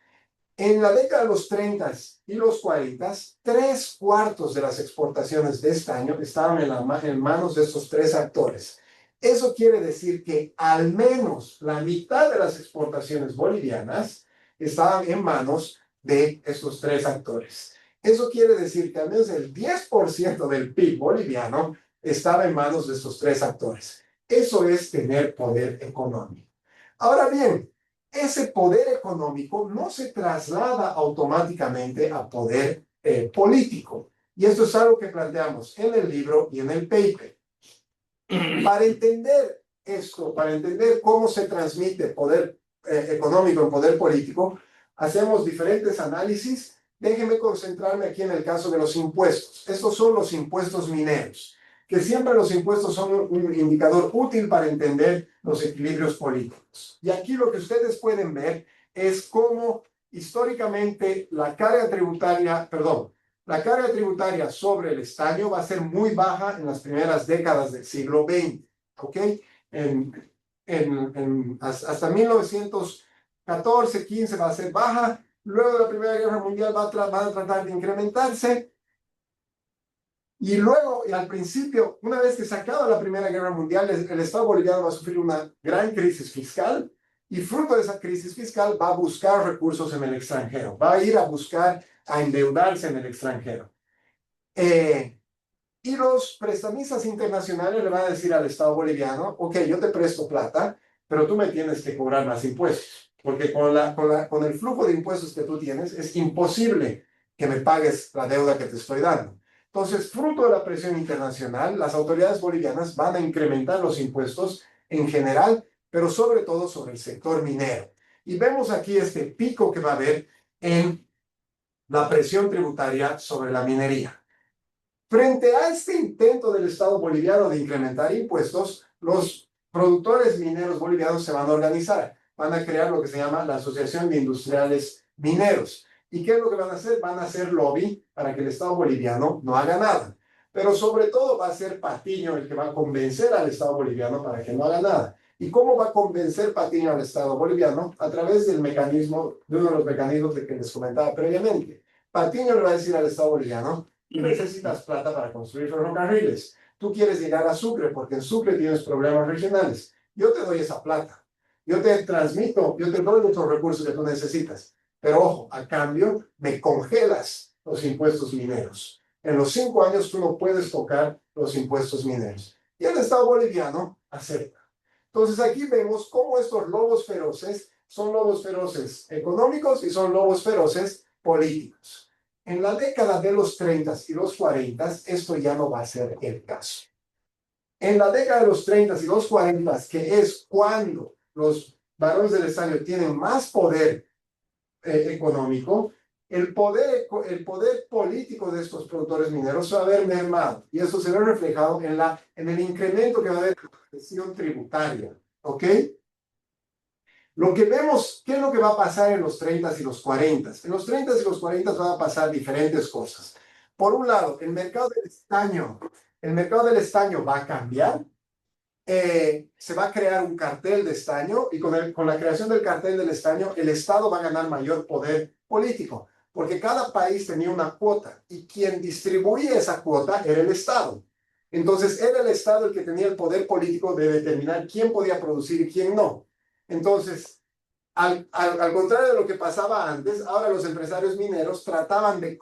En la década de los 30 y los 40, 3/4 de las exportaciones de estaño estaban en manos de estos tres actores. Eso quiere decir que al menos la mitad de las exportaciones bolivianas estaban en manos de estos tres actores. Eso quiere decir que al menos el 10% del PIB boliviano estaba en manos de estos tres actores. Eso es tener poder económico. Ahora bien, ese poder económico no se traslada automáticamente a poder político. Y esto es algo que planteamos en el libro y en el paper. Para entender esto, para entender cómo se transmite poder económico en poder político, hacemos diferentes análisis. Déjenme concentrarme aquí en el caso de los impuestos. Estos son los impuestos mineros, que siempre los impuestos son un indicador útil para entender los equilibrios políticos. Y aquí lo que ustedes pueden ver es cómo históricamente la carga tributaria sobre el estaño va a ser muy baja en las primeras décadas del siglo XX, ¿ok? Hasta 1914, 15 va a ser baja, luego de la Primera Guerra Mundial van a tratar de incrementarse, y luego, al principio, una vez que se acaba la Primera Guerra Mundial, el Estado boliviano va a sufrir una gran crisis fiscal, y fruto de esa crisis fiscal va a buscar recursos en el extranjero, va a ir a buscar a endeudarse en el extranjero. Y los prestamistas internacionales le van a decir al Estado boliviano, ok, yo te presto plata, pero tú me tienes que cobrar más impuestos, porque con el flujo de impuestos que tú tienes es imposible que me pagues la deuda que te estoy dando. Entonces, fruto de la presión internacional, las autoridades bolivianas van a incrementar los impuestos en general, pero sobre todo sobre el sector minero. Y vemos aquí este pico que va a haber en la presión tributaria sobre la minería. Frente a este intento del Estado boliviano de incrementar impuestos, los productores mineros bolivianos se van a organizar. Van a crear lo que se llama la Asociación de Industriales Mineros. ¿Y qué es lo que van a hacer? Van a hacer lobby para que el Estado boliviano no haga nada. Pero sobre todo va a ser Patiño el que va a convencer al Estado boliviano para que no haga nada. ¿Y cómo va a convencer Patiño al Estado boliviano? A través de uno de los mecanismos de que les comentaba previamente. Patiño le va a decir al Estado boliviano: necesitas plata para construir ferrocarriles. Tú quieres llegar a Sucre porque en Sucre tienes problemas regionales. Yo te doy esa plata. Yo te transmito, yo te doy los recursos que tú necesitas. Pero ojo, a cambio me congelas los impuestos mineros. En los 5 años tú no puedes tocar los impuestos mineros. Y el Estado boliviano acepta. Entonces aquí vemos cómo estos lobos feroces son lobos feroces económicos y son lobos feroces políticos. En la década de los 30 y los 40, esto ya no va a ser el caso. En la década de los 30 y los 40, que es cuando los varones del estaño tienen más poder económico, el poder político de estos productores mineros se va a ver mermado. Y eso se ve reflejado en el incremento que va a haber en la presión tributaria. ¿Ok? Lo que vemos, ¿qué es lo que va a pasar en los 30 y los 40? En los 30 y los 40 van a pasar diferentes cosas. Por un lado, el mercado del estaño va a cambiar. Se va a crear un cartel de estaño y con la creación del cartel del estaño, el Estado va a ganar mayor poder político, porque cada país tenía una cuota y quien distribuía esa cuota era el Estado. Entonces, era el Estado el que tenía el poder político de determinar quién podía producir y quién no. Entonces, al contrario de lo que pasaba antes, ahora los empresarios mineros trataban de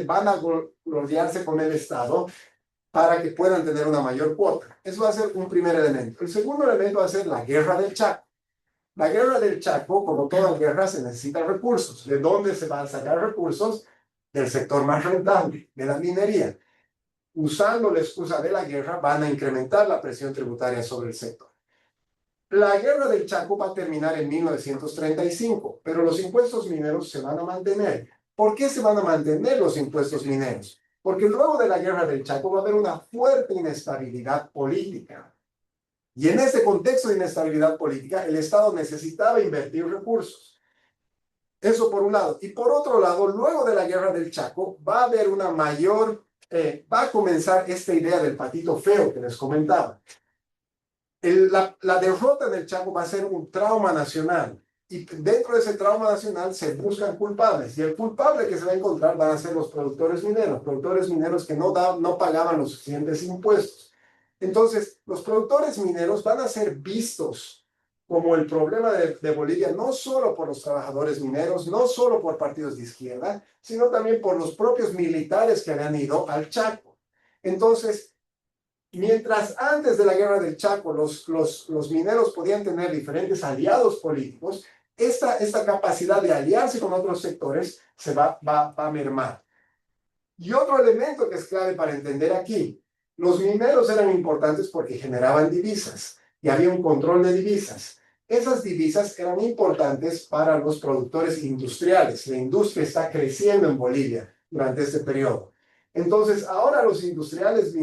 vanagloriarse con el Estado para que puedan tener una mayor cuota. Eso va a ser un primer elemento. El segundo elemento va a ser la guerra del Chaco. La guerra del Chaco, como toda guerra, se necesita recursos. ¿De dónde se van a sacar recursos? Del sector más rentable, de la minería. Usando la excusa de la guerra, van a incrementar la presión tributaria sobre el sector. La guerra del Chaco va a terminar en 1935, pero los impuestos mineros se van a mantener. ¿Por qué se van a mantener los impuestos mineros? Porque luego de la guerra del Chaco va a haber una fuerte inestabilidad política. Y en ese contexto de inestabilidad política, el Estado necesitaba invertir recursos. Eso por un lado. Y por otro lado, luego de la guerra del Chaco, va a haber una mayor, va a comenzar esta idea del patito feo que les comentaba. La derrota en el Chaco va a ser un trauma nacional. Y dentro de ese trauma nacional se buscan culpables. Y el culpable que se va a encontrar van a ser los productores mineros que no pagaban los suficientes impuestos. Entonces, los productores mineros van a ser vistos como el problema de Bolivia, no solo por los trabajadores mineros, no solo por partidos de izquierda, sino también por los propios militares que habían ido al Chaco. Entonces, mientras antes de la guerra del Chaco los mineros podían tener diferentes aliados políticos, esta capacidad de aliarse con otros sectores se va a mermar. Y otro elemento que es clave para entender aquí, los mineros eran importantes porque generaban divisas y había un control de divisas. Esas divisas eran importantes para los productores industriales. La industria está creciendo en Bolivia durante este periodo. Entonces, ahora los industriales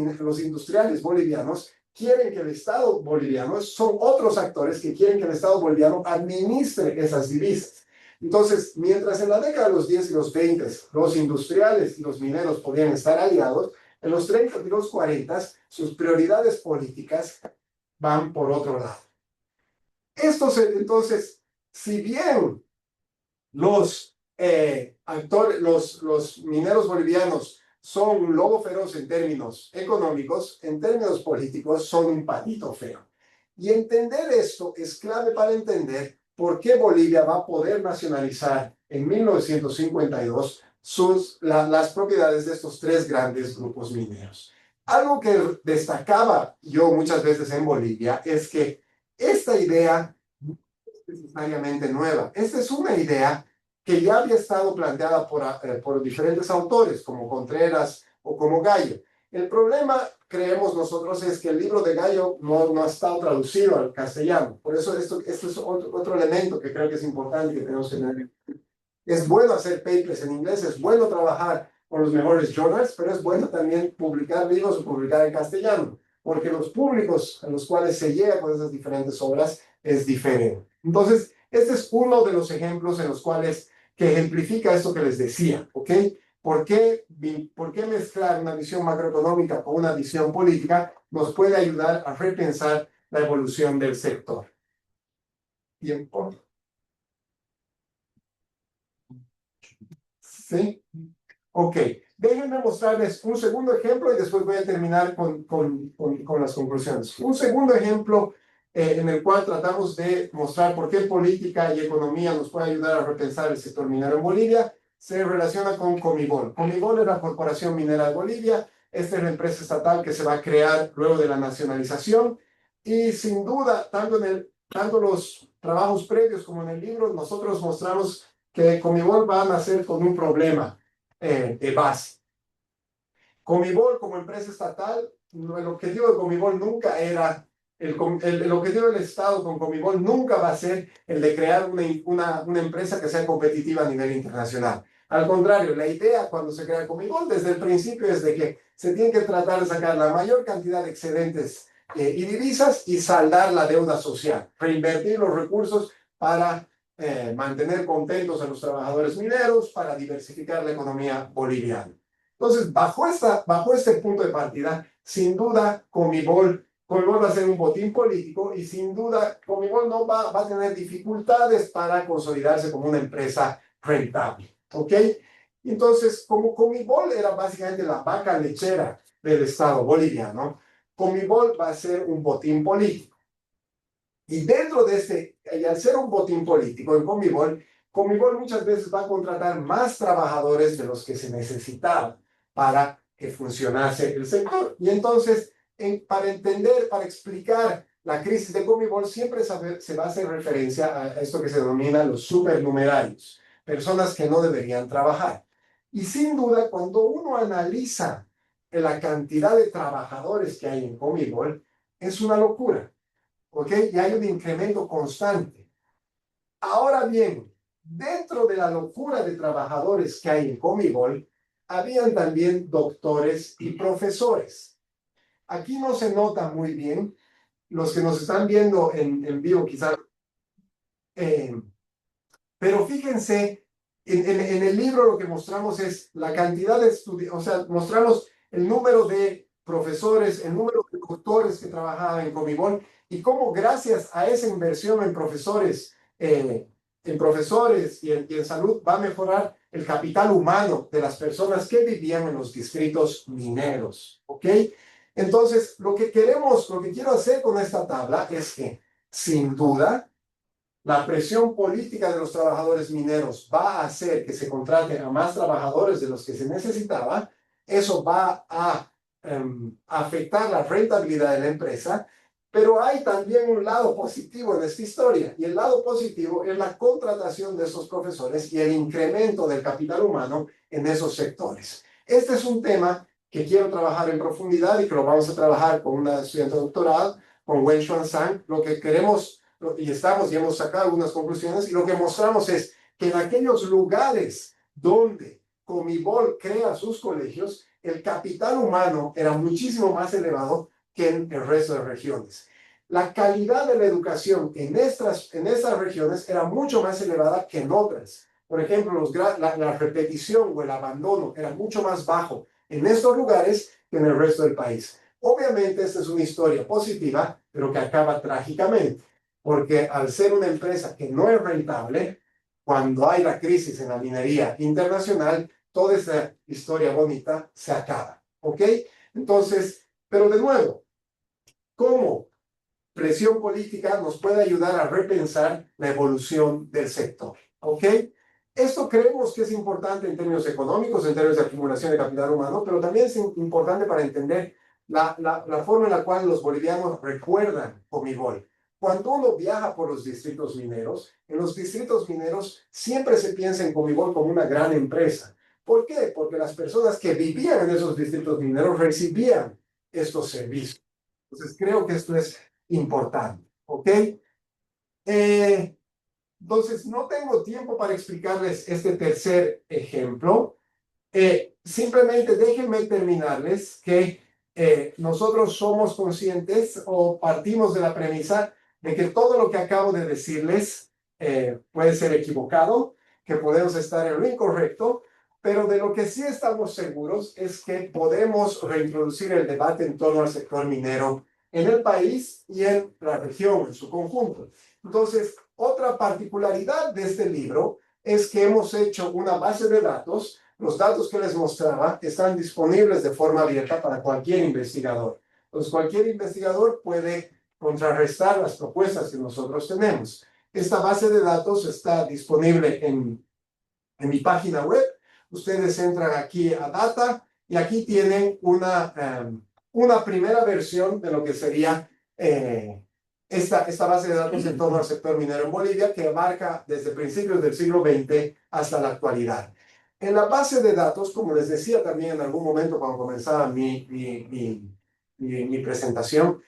bolivianos quieren que el Estado boliviano, son otros actores que quieren que el Estado boliviano administre esas divisas. Entonces, mientras en la década de los 10 y los 20 los industriales y los mineros podían estar aliados, en los 30 y los 40 sus prioridades políticas van por otro lado. Entonces, si bien los mineros bolivianos son un lobo feroz en términos económicos, en términos políticos son un patito feo. Y entender esto es clave para entender por qué Bolivia va a poder nacionalizar en 1952 las propiedades de estos tres grandes grupos mineros. Algo que destacaba yo muchas veces en Bolivia es que esta idea no es necesariamente nueva. Esta es una idea que ya había estado planteada por diferentes autores, como Contreras o como Gallo. El problema, creemos nosotros, es que el libro de Gallo no ha estado traducido al castellano. Por eso esto es otro elemento que creo que es importante que tenemos que tener. Es bueno hacer papers en inglés, es bueno trabajar con los mejores journals, pero es bueno también publicar libros o publicar en castellano, porque los públicos a los cuales se llega con esas diferentes obras es diferente. Entonces, este es uno de los ejemplos en los cuales que ejemplifica esto que les decía, ¿ok? ¿Por qué mezclar una visión macroeconómica con una visión política nos puede ayudar a repensar la evolución del sector? Tiempo. ¿Sí? Ok, déjenme mostrarles un segundo ejemplo y después voy a terminar con las conclusiones. Un segundo ejemplo en el cual tratamos de mostrar por qué política y economía nos puede ayudar a repensar el sector minero en Bolivia se relaciona con Comibol. Comibol es la Corporación Minera de Bolivia. Esta es la empresa estatal que se va a crear luego de la nacionalización y sin duda, tanto los trabajos previos como en el libro, nosotros mostramos que Comibol va a nacer con un problema de base. Comibol como empresa estatal, el objetivo de Comibol nunca era, el objetivo del Estado con Comibol nunca va a ser el de crear una empresa que sea competitiva a nivel internacional. Al contrario, la idea cuando se crea Comibol desde el principio es de que se tiene que tratar de sacar la mayor cantidad de excedentes y divisas y saldar la deuda social, reinvertir los recursos para mantener contentos a los trabajadores mineros, para diversificar la economía boliviana. Entonces, bajo este punto de partida, sin duda, Comibol va a ser un botín político y sin duda, Comibol no va a tener dificultades para consolidarse como una empresa rentable. ¿Ok? Entonces, como Comibol era básicamente la vaca lechera del Estado boliviano, Comibol va a ser un botín político. Y dentro de y al ser un botín político en Comibol muchas veces va a contratar más trabajadores de los que se necesitaban para que funcionase el sector. Y entonces, para entender, para explicar la crisis de Comibol, siempre se va a hacer referencia a esto que se denomina los supernumerarios, personas que no deberían trabajar. Y sin duda, cuando uno analiza la cantidad de trabajadores que hay en Comibol, es una locura. ¿Ok? Y hay un incremento constante. Ahora bien, dentro de la locura de trabajadores que hay en Comibol, habían también doctores y profesores. Aquí no se nota muy bien. Los que nos están viendo en vivo quizás, eh, pero fíjense, en el libro lo que mostramos es la cantidad de estudiantes, o sea, mostramos el número de profesores, el número de doctores que trabajaban en Comibol y cómo gracias a esa inversión en profesores y en salud va a mejorar el capital humano de las personas que vivían en los distritos mineros, ¿ok? Entonces, lo que quiero hacer con esta tabla es que, sin duda, la presión política de los trabajadores mineros va a hacer que se contraten a más trabajadores de los que se necesitaba. Eso va a afectar la rentabilidad de la empresa, pero hay también un lado positivo en esta historia. Y el lado positivo es la contratación de esos profesores y el incremento del capital humano en esos sectores. Este es un tema que quiero trabajar en profundidad y que lo vamos a trabajar con una estudiante de doctorado, con Wen Xuan Zhang. Lo que queremos y hemos sacado algunas conclusiones, y lo que mostramos es que en aquellos lugares donde Comibol crea sus colegios, el capital humano era muchísimo más elevado que en el resto de regiones. La calidad de la educación en estas regiones era mucho más elevada que en otras. Por ejemplo, la repetición o el abandono era mucho más bajo en estos lugares que en el resto del país. Obviamente, esta es una historia positiva, pero que acaba trágicamente, porque al ser una empresa que no es rentable, cuando hay la crisis en la minería internacional, toda esa historia bonita se acaba, ¿ok? Entonces, pero de nuevo, ¿cómo presión política nos puede ayudar a repensar la evolución del sector? ¿Ok? Esto creemos que es importante en términos económicos, en términos de acumulación de capital humano, pero también es importante para entender la forma en la cual los bolivianos recuerdan Comibol. Cuando uno viaja por los distritos mineros, en los distritos mineros siempre se piensa en Comibol como una gran empresa. ¿Por qué? Porque las personas que vivían en esos distritos mineros recibían estos servicios. Entonces creo que esto es importante, ¿ok? Entonces, no tengo tiempo para explicarles este tercer ejemplo. Simplemente déjenme terminarles que nosotros somos conscientes o partimos de la premisa de que todo lo que acabo de decirles puede ser equivocado, que podemos estar en lo incorrecto, pero de lo que sí estamos seguros es que podemos reintroducir el debate en torno al sector minero en el país y en la región en su conjunto. Entonces, otra particularidad de este libro es que hemos hecho una base de datos. Los datos que les mostraba están disponibles de forma abierta para cualquier investigador. Entonces, cualquier investigador puede contrarrestar las propuestas que nosotros tenemos. Esta base de datos está disponible en mi página web. Ustedes entran aquí a Data y aquí tienen una primera versión de lo que sería esta base de datos en torno al sector minero en Bolivia, que abarca desde principios del siglo XX hasta la actualidad. En la base de datos, como les decía también en algún momento cuando comenzaba mi presentación,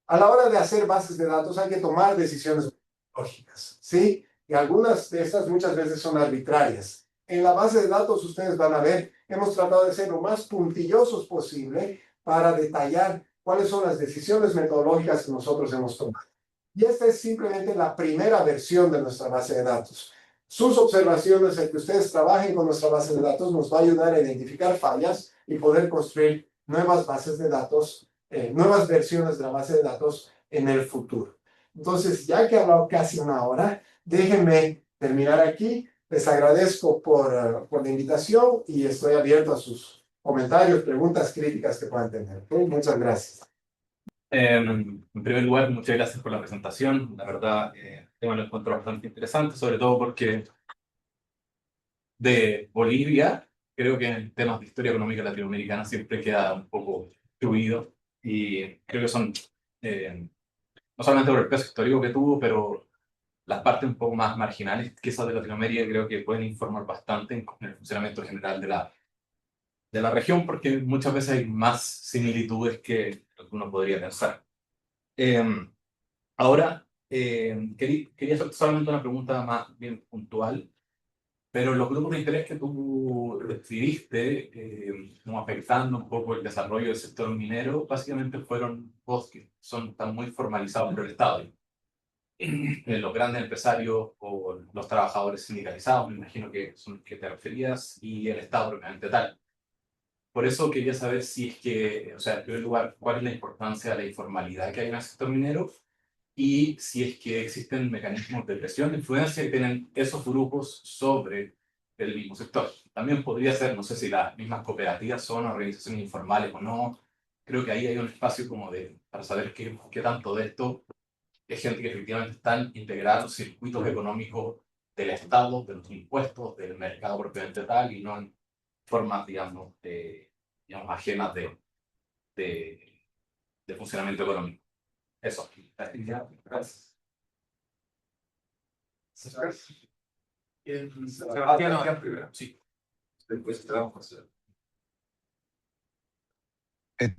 a la hora de hacer bases de datos hay que tomar decisiones lógicas, ¿sí? Y algunas de estas muchas veces son arbitrarias. En la base de datos ustedes van a ver, hemos tratado de ser lo más puntillosos posible para detallar cuáles son las decisiones metodológicas que nosotros hemos tomado. Y esta es simplemente la primera versión de nuestra base de datos. Sus observaciones, el que ustedes trabajen con nuestra base de datos, nos va a ayudar a identificar fallas y poder construir nuevas bases de datos, nuevas versiones de la base de datos en el futuro. Entonces, ya que he hablado casi una hora, déjenme terminar aquí. Les agradezco por la invitación y estoy abierto a sus comentarios, preguntas, críticas que puedan tener. ¿Okay? Muchas gracias. En primer lugar, muchas gracias por la presentación. La verdad, el tema lo encuentro bastante interesante, sobre todo porque de Bolivia, creo que en temas de historia económica latinoamericana siempre queda un poco fluido y creo que son, no solamente por el peso histórico que tuvo, pero las partes un poco más marginales, quizás de Latinoamérica, creo que pueden informar bastante en el funcionamiento general de la región, porque muchas veces hay más similitudes que lo que uno podría pensar. Ahora, quería hacer solamente una pregunta más bien puntual. Pero los grupos de interés que tú describiste, como afectando un poco el desarrollo del sector minero, básicamente fueron voz que están muy formalizados por el Estado. Los grandes empresarios o los trabajadores sindicalizados, me imagino que son los que te referías, y el Estado propiamente tal. Por eso quería saber si es que, o sea, en primer lugar, cuál es la importancia de la informalidad que hay en el sector minero y si es que existen mecanismos de presión, de influencia que tienen esos grupos sobre el mismo sector. También podría ser, no sé si las mismas cooperativas son organizaciones informales o no. Creo que ahí hay un espacio como de, para saber qué tanto de esto es gente que efectivamente están integrando circuitos económicos del Estado, de los impuestos, del mercado propiamente tal, y no en formas, digamos ajenas de, de funcionamiento económico. Eso. Gracias. Sebastián primero. Sí. Después te vamos a hacer.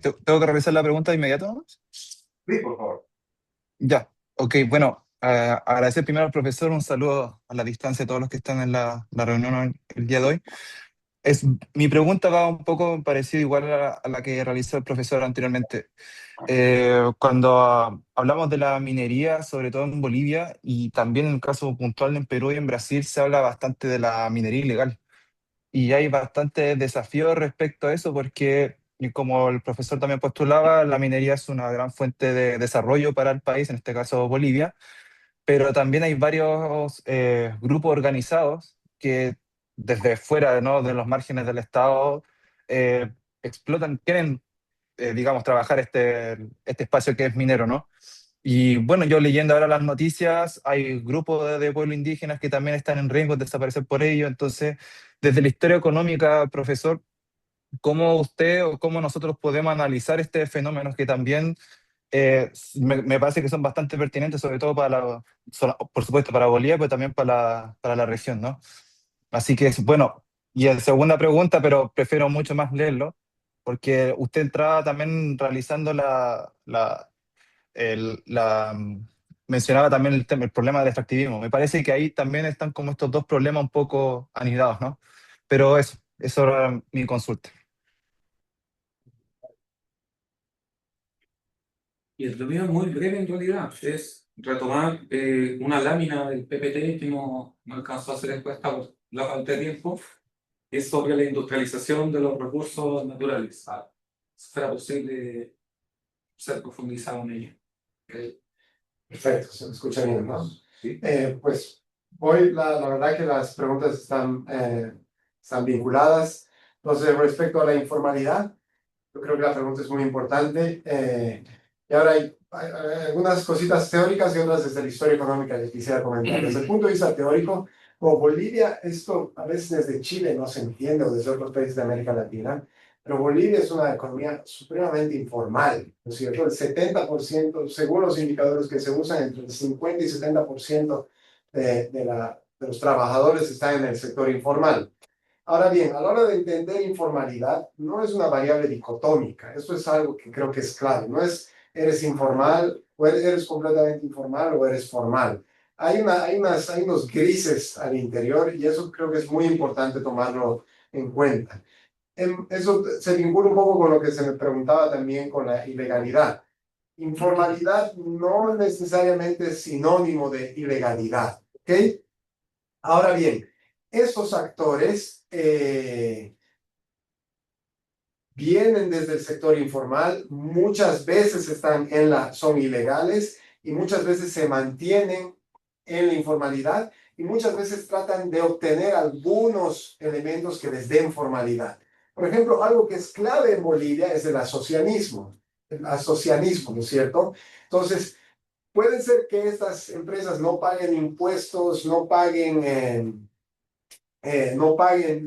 ¿Tengo que revisar la pregunta de inmediato, ¿no? Sí, por favor. Ya, ok, bueno, agradecer primero al profesor, un saludo a la distancia a todos los que están en la reunión el día de hoy. Mi pregunta va un poco parecida igual a la que realizó el profesor anteriormente. Cuando hablamos de la minería, sobre todo en Bolivia, y también en el caso puntual en Perú y en Brasil, se habla bastante de la minería ilegal. Y hay bastantes desafíos respecto a eso porque, y como el profesor también postulaba, la minería es una gran fuente de desarrollo para el país, en este caso Bolivia, pero también hay varios grupos organizados que desde fuera, ¿no?, de los márgenes del Estado, eh, explotan, quieren, digamos, trabajar este espacio que es minero, ¿no? Y bueno, yo leyendo ahora las noticias, hay grupos de pueblos indígenas que también están en riesgo de desaparecer por ello. Entonces, desde la historia económica, profesor, ¿cómo usted o cómo nosotros podemos analizar este fenómeno que también me parece que son bastante pertinentes, sobre todo por supuesto, para Bolivia, pero también para la región, ¿no? Así que, bueno, y en segunda pregunta, pero prefiero mucho más leerlo, porque usted entraba también realizando mencionaba también el problema del extractivismo. Me parece que ahí también están como estos dos problemas un poco anidados, ¿no? Pero eso era mi consulta. Y el mío es muy breve en realidad, es retomar una lámina del PPT que no alcanzó a hacer expuesta por la falta de tiempo, es sobre la industrialización de los recursos naturales. Si fuera posible ser profundizado en ello. Perfecto, se me escucha bien, ¿no? Sí. Pues hoy la verdad que las preguntas están vinculadas. Entonces, respecto a la informalidad, yo creo que la pregunta es muy importante. Y ahora hay algunas cositas teóricas y otras desde la historia económica que quisiera comentar. Desde el punto de vista teórico, como Bolivia, esto a veces desde Chile no se entiende o desde otros países de América Latina, pero Bolivia es una economía supremamente informal, ¿no es cierto? El 70%, según los indicadores que se usan, entre el 50 y 70% de los trabajadores están en el sector informal. Ahora bien, a la hora de entender informalidad, no es una variable dicotómica. Esto es algo que creo que es clave. No es eres informal o eres completamente informal o eres formal. Hay unos grises al interior y eso creo que es muy importante tomarlo en cuenta. Eso se vincula un poco con lo que se me preguntaba también con la ilegalidad. Informalidad no necesariamente es sinónimo de ilegalidad, ¿ok? Ahora bien, esos actores vienen desde el sector informal, muchas veces son ilegales y muchas veces se mantienen en la informalidad y muchas veces tratan de obtener algunos elementos que les den formalidad. Por ejemplo, algo que es clave en Bolivia es el asocianismo, ¿no es cierto? Entonces, puede ser que estas empresas no paguen impuestos, no paguen,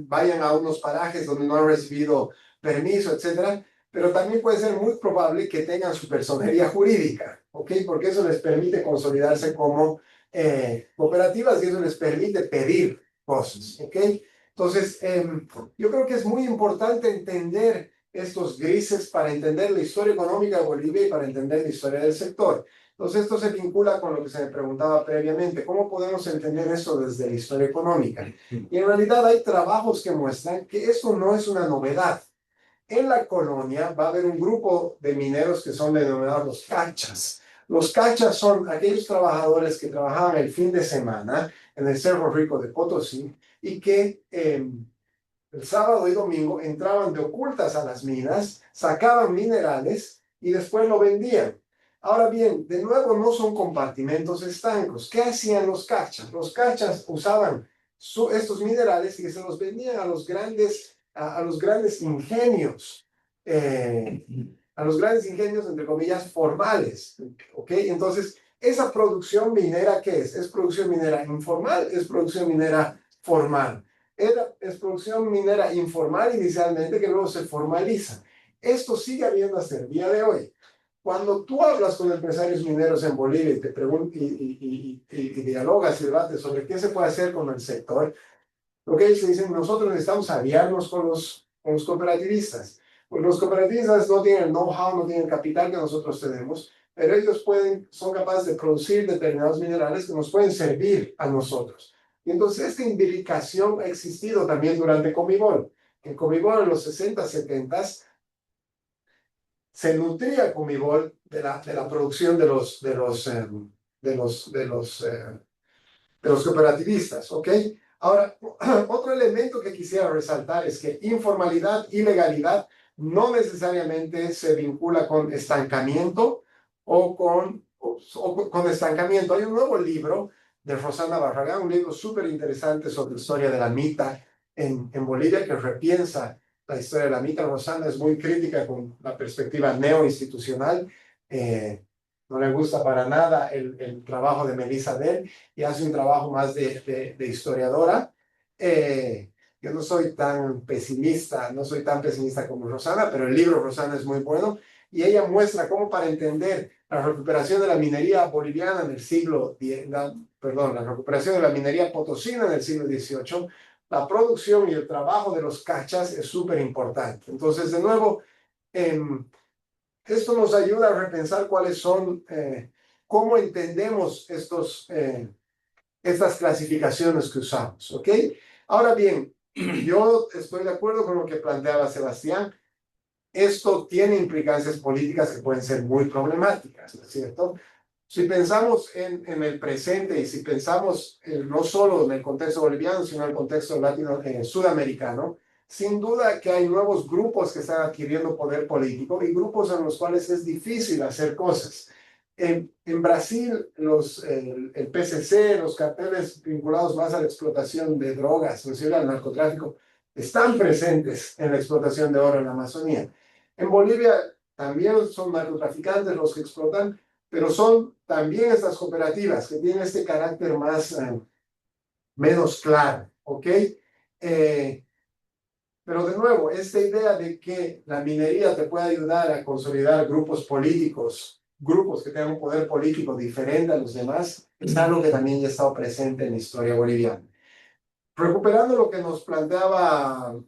vayan a unos parajes donde no han recibido permiso, etcétera, pero también puede ser muy probable que tengan su personería jurídica, ¿ok? Porque eso les permite consolidarse como cooperativas y eso les permite pedir cosas, ¿ok? Entonces, yo creo que es muy importante entender estos grises para entender la historia económica de Bolivia y para entender la historia del sector. Entonces esto se vincula con lo que se me preguntaba previamente, ¿cómo podemos entender esto desde la historia económica? Y en realidad hay trabajos que muestran que esto no es una novedad. En la colonia va a haber un grupo de mineros que son denominados los cachas. Los cachas son aquellos trabajadores que trabajaban el fin de semana en el Cerro Rico de Potosí y que el sábado y domingo entraban de ocultas a las minas, sacaban minerales y después lo vendían. Ahora bien, de nuevo no son compartimentos estancos. ¿Qué hacían los cachas? Los cachas usaban estos minerales y se los vendían a los grandes ingenios, a los grandes ingenios, entre comillas, formales. ¿Ok? Entonces, esa producción minera, ¿qué es? ¿Es producción minera informal? ¿Es producción minera formal? Es producción minera informal inicialmente que luego se formaliza. Esto sigue habiendo hasta el día de hoy. Cuando tú hablas con empresarios mineros en Bolivia y te y dialogas y debates sobre qué se puede hacer con el sector, lo que ellos dicen, nosotros necesitamos aliarnos con los cooperativistas. Pues los cooperativistas no tienen el know-how, no tienen el capital que nosotros tenemos, pero ellos son capaces de producir determinados minerales que nos pueden servir a nosotros. Y entonces esta imbricación ha existido también durante Comibol. En Comibol en los 60, 70 se nutría Comibol de la producción de los cooperativistas, ¿ok? Ahora, otro elemento que quisiera resaltar es que informalidad y legalidad no necesariamente se vincula con estancamiento o con estancamiento. Hay un nuevo libro de Rosana Barragán, un libro súper interesante sobre la historia de la mita en Bolivia, que repiensa la historia de la mita. Rosana es muy crítica con la perspectiva neoinstitucional. No le gusta para nada el trabajo de Melissa Dell y hace un trabajo más de historiadora. Yo no soy tan pesimista, no soy tan pesimista como Rosana, pero el libro Rosana es muy bueno y ella muestra cómo para entender la recuperación de la minería boliviana en el la recuperación de la minería potosina en el siglo XVIII, la producción y el trabajo de los cachas es súper importante. Entonces, de nuevo, esto nos ayuda a repensar cuáles son, cómo entendemos estas clasificaciones que usamos, ¿ok? Ahora bien, yo estoy de acuerdo con lo que planteaba Sebastián. Esto tiene implicancias políticas que pueden ser muy problemáticas, ¿no es cierto? Si pensamos en el presente y si pensamos no solo en el contexto boliviano, sino en el contexto sudamericano, sin duda que hay nuevos grupos que están adquiriendo poder político y grupos en los cuales es difícil hacer cosas. En Brasil, el PCC, los carteles vinculados más a la explotación de drogas, es decir, al narcotráfico, están presentes en la explotación de oro en la Amazonía. En Bolivia también son narcotraficantes los que explotan, pero son también estas cooperativas que tienen este carácter menos claro, ¿ok? Pero de nuevo, esta idea de que la minería te puede ayudar a consolidar grupos políticos, grupos que tengan un poder político diferente a los demás, es algo que también ya ha estado presente en la historia boliviana. Recuperando lo que nos planteaba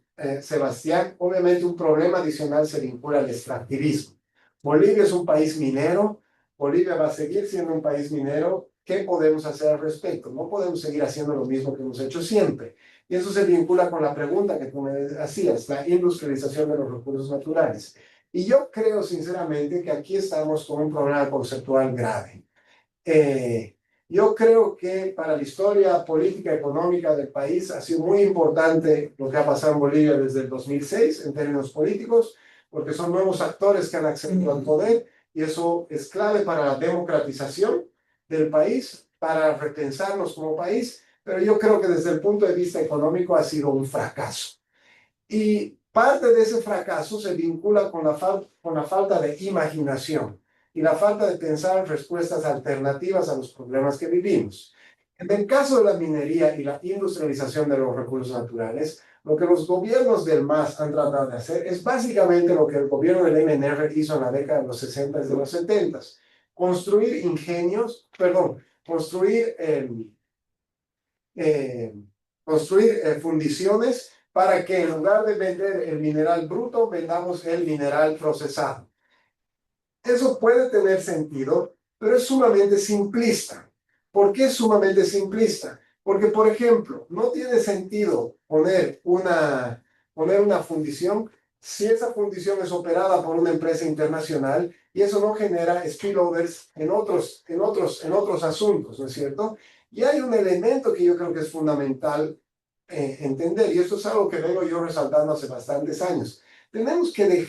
Sebastián, obviamente un problema adicional se vincula al extractivismo. Bolivia es un país minero, Bolivia va a seguir siendo un país minero. ¿Qué podemos hacer al respecto? No podemos seguir haciendo lo mismo que hemos hecho siempre. Y eso se vincula con la pregunta que tú me hacías, la industrialización de los recursos naturales. Y yo creo sinceramente que aquí estamos con un problema conceptual grave. Yo creo que para la historia política y económica del país ha sido muy importante lo que ha pasado en Bolivia desde el 2006 en términos políticos, porque son nuevos actores que han accedido al poder y eso es clave para la democratización del país, para repensarnos como país, pero yo creo que desde el punto de vista económico ha sido un fracaso. Y parte de ese fracaso se vincula con la falta de imaginación y la falta de pensar respuestas alternativas a los problemas que vivimos. En el caso de la minería y la industrialización de los recursos naturales, lo que los gobiernos del MAS han tratado de hacer es básicamente lo que el gobierno del MNR hizo en la década de los 60 y de los 70. Construir fundiciones para que en lugar de vender el mineral bruto, vendamos el mineral procesado. Eso puede tener sentido pero es sumamente simplista. ¿Por qué es sumamente simplista? Porque, por ejemplo, no tiene sentido poner una fundición si esa fundición es operada por una empresa internacional y eso no genera spillovers en otros asuntos, ¿no es cierto? Y hay un elemento que yo creo que es fundamental entender, y esto es algo que vengo yo resaltando hace bastantes años. Tenemos que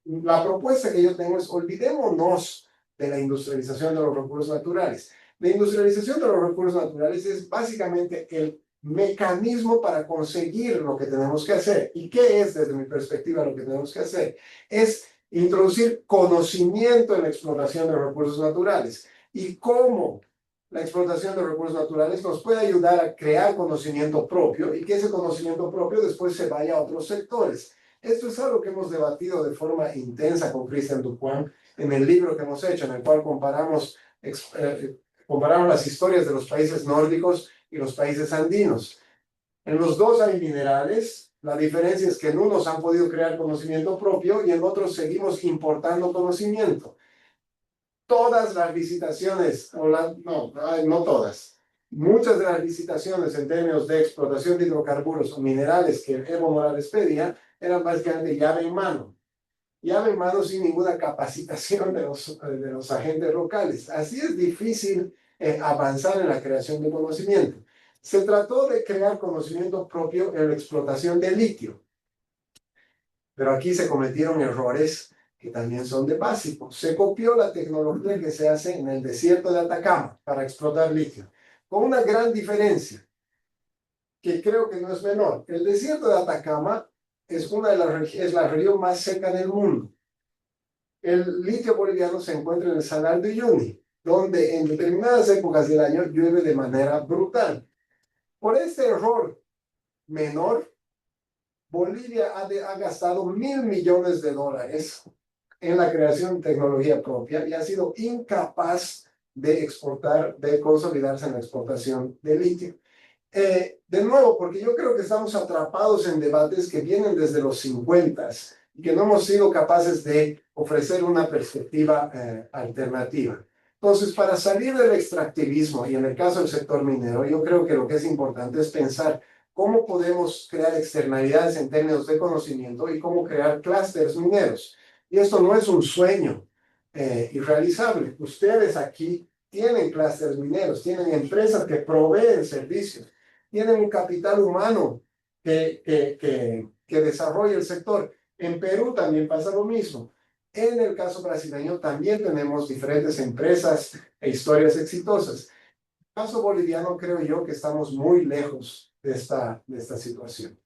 la propuesta que yo tengo es olvidémonos de la industrialización de los recursos naturales. La industrialización de los recursos naturales es básicamente el mecanismo para conseguir lo que tenemos que hacer. ¿Y qué es, desde mi perspectiva, lo que tenemos que hacer? Es introducir conocimiento en la explotación de los recursos naturales. ¿Y cómo la explotación de recursos naturales nos puede ayudar a crear conocimiento propio y que ese conocimiento propio después se vaya a otros sectores? Esto es algo que hemos debatido de forma intensa con Christian Dupuan en el libro que hemos hecho, en el cual comparamos las historias de los países nórdicos y los países andinos. En los dos hay minerales, la diferencia es que en unos han podido crear conocimiento propio y en otros seguimos importando conocimiento. Todas las licitaciones, no todas, muchas de las licitaciones en términos de explotación de hidrocarburos o minerales que Evo Morales pedía eran básicamente llave en mano sin ninguna capacitación de los agentes locales. Así es difícil avanzar en la creación de conocimiento. Se trató de crear conocimiento propio en la explotación de litio, pero aquí se cometieron errores que también son de básico. Se copió la tecnología que se hace en el desierto de Atacama para explotar litio, con una gran diferencia, que creo que no es menor. El desierto de Atacama es la región más seca del mundo. El litio boliviano se encuentra en el Salar de Uyuni, donde en determinadas épocas del año llueve de manera brutal. Por este error menor, Bolivia ha gastado $1.000 millones en la creación de tecnología propia y ha sido incapaz de consolidarse en la exportación de litio. De nuevo, porque yo creo que estamos atrapados en debates que vienen desde los 50 y que no hemos sido capaces de ofrecer una perspectiva alternativa. Entonces, para salir del extractivismo, y en el caso del sector minero, yo creo que lo que es importante es pensar cómo podemos crear externalidades en términos de conocimiento y cómo crear clústeres mineros. Y esto no es un sueño irrealizable. Ustedes aquí tienen clústeres mineros, tienen empresas que proveen servicios, tienen un capital humano que desarrolla el sector. En Perú también pasa lo mismo. En el caso brasileño también tenemos diferentes empresas e historias exitosas. En el caso boliviano creo yo que estamos muy lejos de esta situación.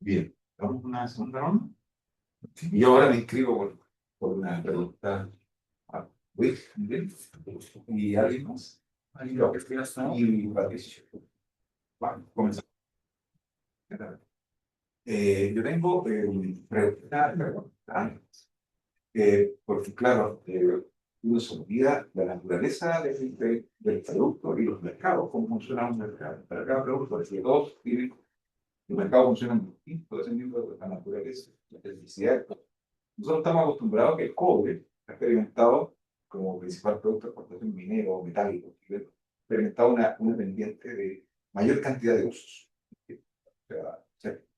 Bien, vamos a una segunda ronda. Y yo ahora me inscribo por una pregunta a Luis, Miguel, y alguien más. Y Patricio. Bueno, comenzamos. Yo tengo pregunta, porque claro, uno se olvida la naturaleza del producto y los mercados, cómo funciona un mercado. Para cada producto, porque todos tienen, el mercado funciona muy distinto, dependiendo de la naturaleza, la electricidad. Nosotros estamos acostumbrados a que el cobre ha experimentado como principal producto de exportación minero o metálico, ha experimentado una pendiente de mayor cantidad de usos.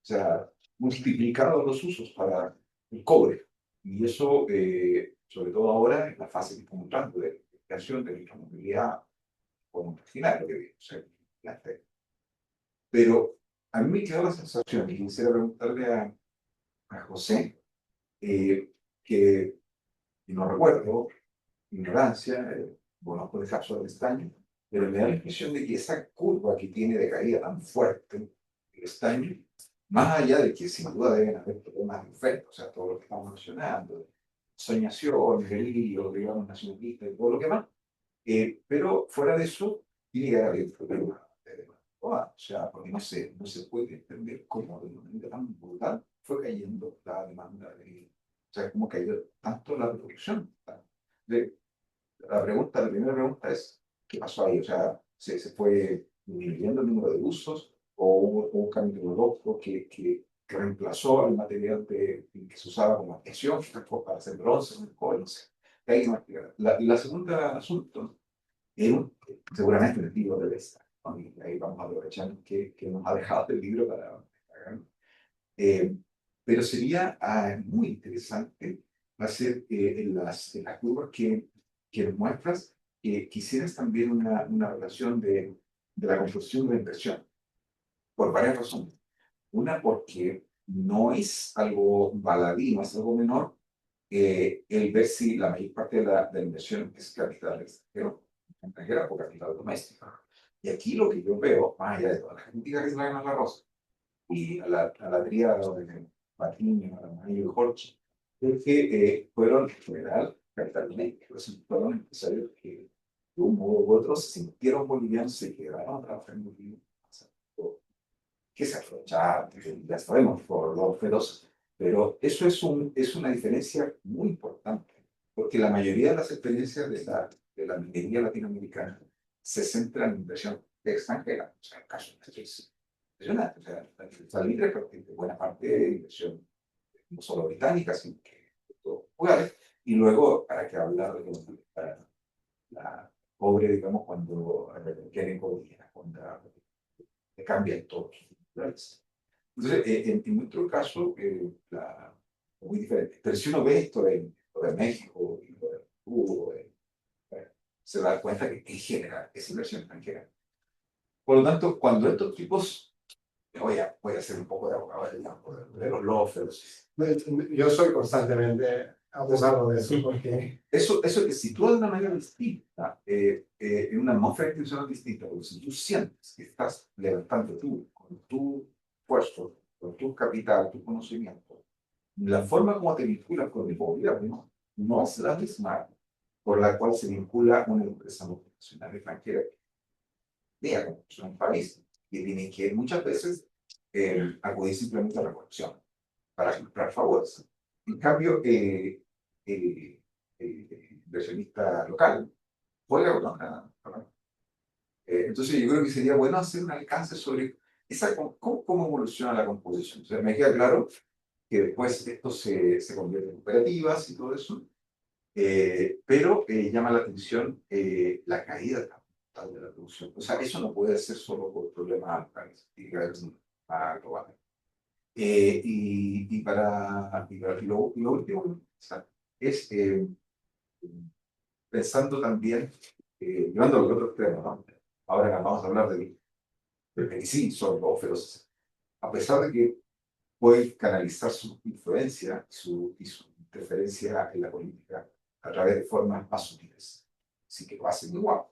Se ha multiplicado los usos para el cobre. Y eso, sobre todo ahora, en la fase que estamos entrando de creación de nuestra movilidad, podemos imaginar lo que plantea. Pero a mí me quedó la sensación, y quisiera preguntarle a José, que, y no recuerdo, ignorancia, bueno, puede dejar sobre el estaño, pero me da la impresión de que esa curva que tiene de caída tan fuerte, el estaño, más allá de que sin duda deben haber problemas de oferta, o sea, todo lo que estamos mencionando, soñación, delirio, digamos, nacionalista y todo lo que más, pero fuera de eso, tiene que haber problemas de demanda. O sea, porque no se puede entender cómo de una manera tan brutal fue cayendo la demanda de, o sea, cómo cayó tanto la producción. La primera pregunta es, ¿qué pasó ahí? O sea, ¿se fue disminuyendo el número de usos o hubo un cambio tecnológico que reemplazó al material de que se usaba como atención para hacer bronce, un cobre, no sé. Ahí me explicará. La segunda asunto es seguramente el libro de esta. ¿No? Y ahí vamos a aprovechar que nos ha dejado el libro para destacarlo. Pero sería muy interesante hacer en las curvas que muestras que quisieras también una relación de la construcción de la inversión, por varias razones. Una, porque no es algo baladí, no es algo menor el ver si la mayor parte de la inversión es capital extranjero o capital doméstico. Y aquí lo que yo veo, más allá de todas las críticas que se le hagan a la Rosa y a la tríada de Patiño, a Mario y Jorge, es que fueron en general capital doméstico, fueron empresarios que de un modo u otro se sintieron bolivianos, se quedaron a trabajar en Bolivia, que se aprovechaban, ya sabemos por los feroces, pero eso es una diferencia muy importante, porque la mayoría de las experiencias de la minería latinoamericana se centran en inversión extranjera, o sea, el caso de Chile es impresionante, o sea, la libre porque buena parte de inversión no solo británica, sino que de todos lugares, y luego, ¿para qué hablar de la pobre, digamos, cuando quieren gobiernar, cuando cambian todos los culturales? Entonces, en nuestro caso, muy diferente. Pero si uno ve esto en lo de México y lo de Perú, se da cuenta que en general es inversión extranjera. Por lo tanto, cuando estos tipos, voy a hacer un poco de abogado del diablo, de los lawfers. Yo soy constantemente abusado de eso porque Eso te sitúa de una manera distinta, en una atmósfera institucional distinta, porque si tú sientes que estás levantando tú, con tu esfuerzo, con tu capital, tu conocimiento, la forma como te vinculas con el gobierno no es la misma por la cual se vincula una empresa multinacional extranjera de como un país, que tiene que muchas veces acudir simplemente a la corrupción para comprar favores. En cambio, el inversionista local juega con otra. Entonces, yo creo que sería bueno hacer un alcance sobre cómo evoluciona la composición. O sea, me queda claro que después esto se convierte en cooperativas y todo eso, pero llama la atención la caída total de la producción. O sea, eso no puede ser solo por problemas locales, tiene que haber un problema global. Y lo último o sea, es pensando también, llevando a los otros temas, ¿no? Ahora vamos a hablar del que sí son los feroces. A pesar de que puede canalizar su influencia y su interferencia en la política a través de formas más sutiles. Así que lo hacen igual.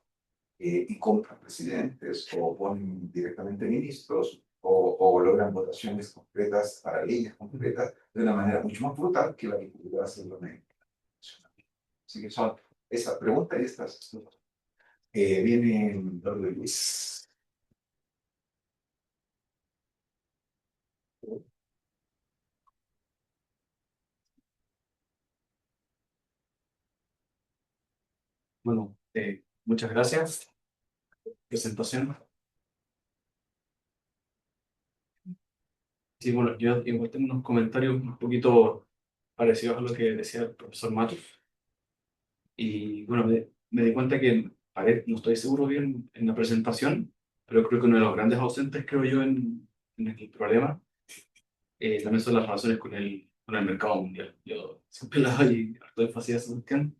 Y compran presidentes o ponen directamente ministros o logran votaciones concretas para leyes concretas de una manera mucho más brutal que la que pudiera hacer la América. Así que son esa pregunta y estas vienen de Luis. Bueno, muchas gracias. Presentación. Sí, bueno, yo igual tengo unos comentarios un poquito parecidos a lo que decía el profesor Matos. Y bueno, me di cuenta que, a ver, no estoy seguro bien en la presentación, pero creo que uno de los grandes ausentes, creo yo, en el problema también son las relaciones con el mercado mundial. Yo siempre le doy harto énfasis a esa cuestión.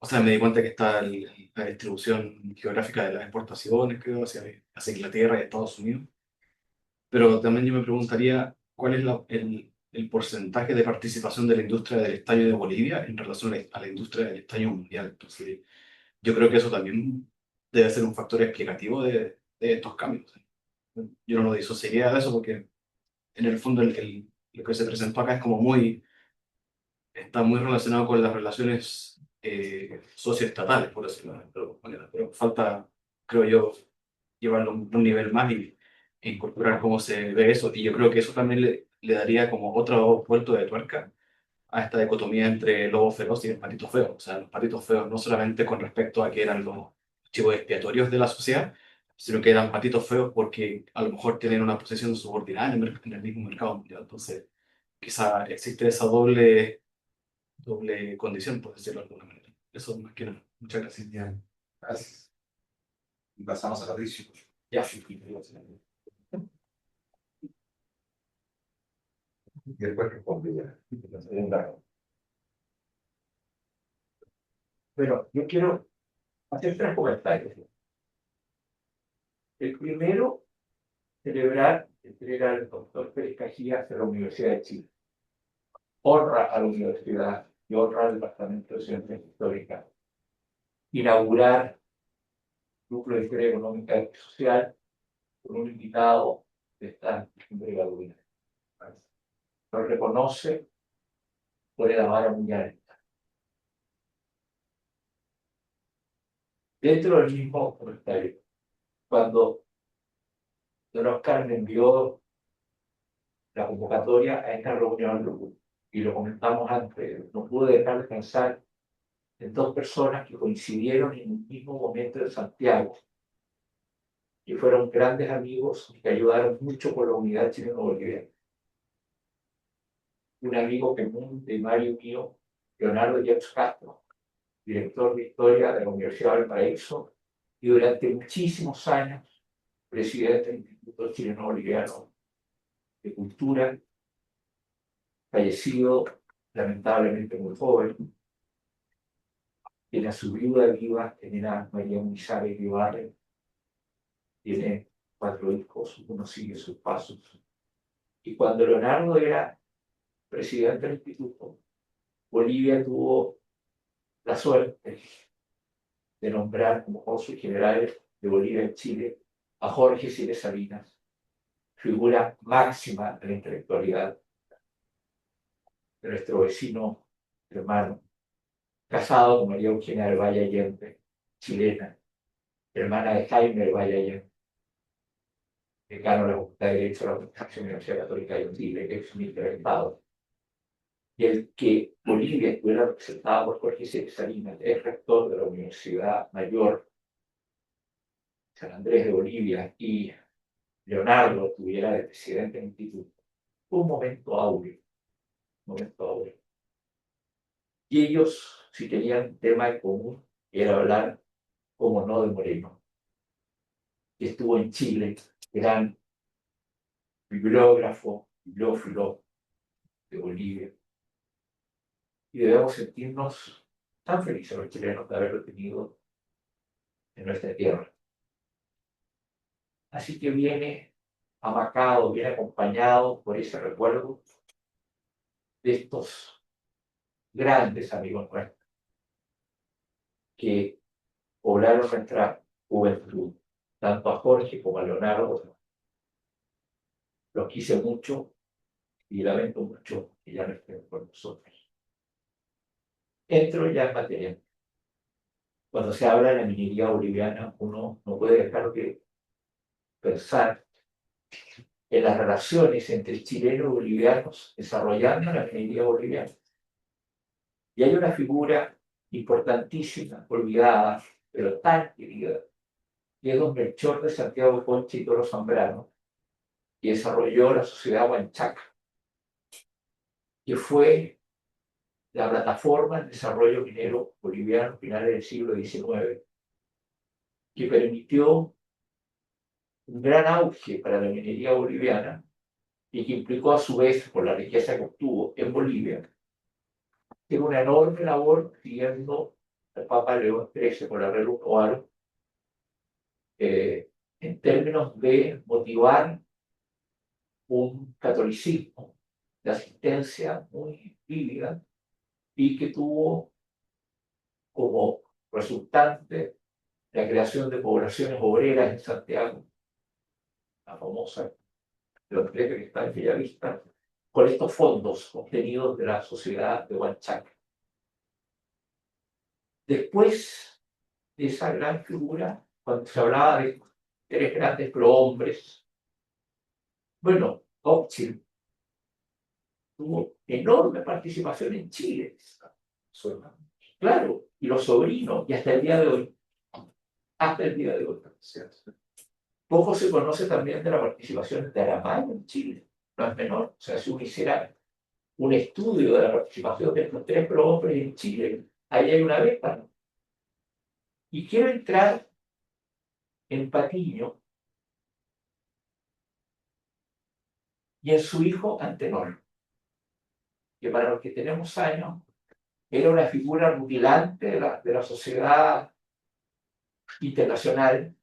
O sea, me di cuenta que está la distribución geográfica de las exportaciones, creo, hacia Inglaterra y Estados Unidos. Pero también yo me preguntaría cuál es el porcentaje de participación de la industria del estaño de Bolivia en relación a la industria del estaño mundial. Entonces, yo creo que eso también debe ser un factor explicativo de estos cambios. Yo no lo disociaría de eso porque en el fondo lo que se presentó acá es como está muy relacionado con las relaciones socioestatales, por decirlo de alguna manera. Pero falta, creo yo, llevarlo a un nivel más e incorporar cómo se ve eso. Y yo creo que eso también le daría como otro vuelto de tuerca a esta dicotomía entre el lobo feroz y el patito feo. O sea, los patitos feos no solamente con respecto a que eran los chivos expiatorios de la sociedad, sino que eran patitos feos porque a lo mejor tienen una posición subordinada en el mismo mercado mundial. Entonces, quizá existe esa doble condición, por decirlo de alguna manera. Eso más que nada. Muchas gracias. Bien, gracias. Y pasamos a Patricio. Ya. Y después responde ya. Bueno, yo quiero hacer 3 comentarios. El primero, celebrar entrega al doctor Pérez Cajías de la Universidad de Chile. Honra a la universidad y honra al Departamento de Ciencias Históricas. Inaugurar Núcleo de Historia Económica y Social con un invitado de esta envergadura. Lo reconoce, pone la vara muy alta. Dentro del mismo comentario, cuando don Oscar me envió la convocatoria a esta reunión, y lo comentamos antes, no pude dejar de pensar en 2 personas que coincidieron en un mismo momento en Santiago, que fueron grandes amigos y que ayudaron mucho por la unidad chileno-boliviana. Un amigo común de Mario mío, Leonardo Jacques Castro, director de Historia de la Universidad de Valparaíso, y durante muchísimos años presidente del Instituto Chileno-Boliviano de Cultura, fallecido lamentablemente muy joven. Tiene a su viuda viva, Elena María Muñizares Guevara, tiene 4 hijos, uno sigue sus pasos. Y cuando Leonardo era presidente del instituto, Bolivia tuvo la suerte de nombrar como cónsul general de Bolivia en Chile a Jorge Siles Salinas, figura máxima de la intelectualidad de nuestro vecino hermano, casado con María Eugenia del Valle Allende, chilena, hermana de Jaime del Valle Allende, decano de la Facultad de Derecho de la Universidad Católica de Chile, que es ministro del Estado. Y el que Bolivia estuviera representada por Jorge Siles Salinas, es rector de la Universidad Mayor San Andrés de Bolivia, y Leonardo estuviera de presidente del instituto. Fue un momento áureo, un momento áureo. Y ellos, si tenían un tema en común, era hablar, como no, de Moreno, que estuvo en Chile, gran bibliógrafo, bibliófilo de Bolivia. Y debemos sentirnos tan felices los chilenos de haberlo tenido en nuestra tierra. Así que viene amacado, viene acompañado por ese recuerdo de estos grandes amigos nuestros que poblaron nuestra juventud, tanto a Jorge como a Leonardo. Los quise mucho y lamento mucho que ya no estén con nosotros. Entro ya en materia. Cuando se habla de la minería boliviana, uno no puede dejar de pensar en las relaciones entre chilenos y bolivianos desarrollando la minería boliviana. Y hay una figura importantísima, olvidada, pero tan querida, que es don Melchor de Santiago Concha y Toro Zambrano, que desarrolló la sociedad Huanchaca, que fue la plataforma de desarrollo minero boliviano a finales del siglo XIX, que permitió un gran auge para la minería boliviana y que implicó a su vez, por la riqueza que obtuvo en Bolivia, que una enorme labor siguiendo al Papa León XIII por la Reloj Oaro, en términos de motivar un catolicismo de asistencia muy vívida y que tuvo como resultante la creación de poblaciones obreras en Santiago, la famosa de los tres que está en Bellavista, con estos fondos obtenidos de la sociedad de Huanchaca. Después de esa gran figura, cuando se hablaba de 3 grandes prohombres, bueno, Tocqueville tuvo enorme participación en Chile, claro, y los sobrinos, y hasta el día de hoy, Poco se conoce también de la participación de Aramayo en Chile, no es menor. O sea, si uno hiciera un estudio de la participación de estos tres prohombres en Chile, ahí hay una beca, ¿no? Y quiero entrar en Patiño y en su hijo Antenor, que para los que tenemos años era una figura rutilante de la sociedad internacional,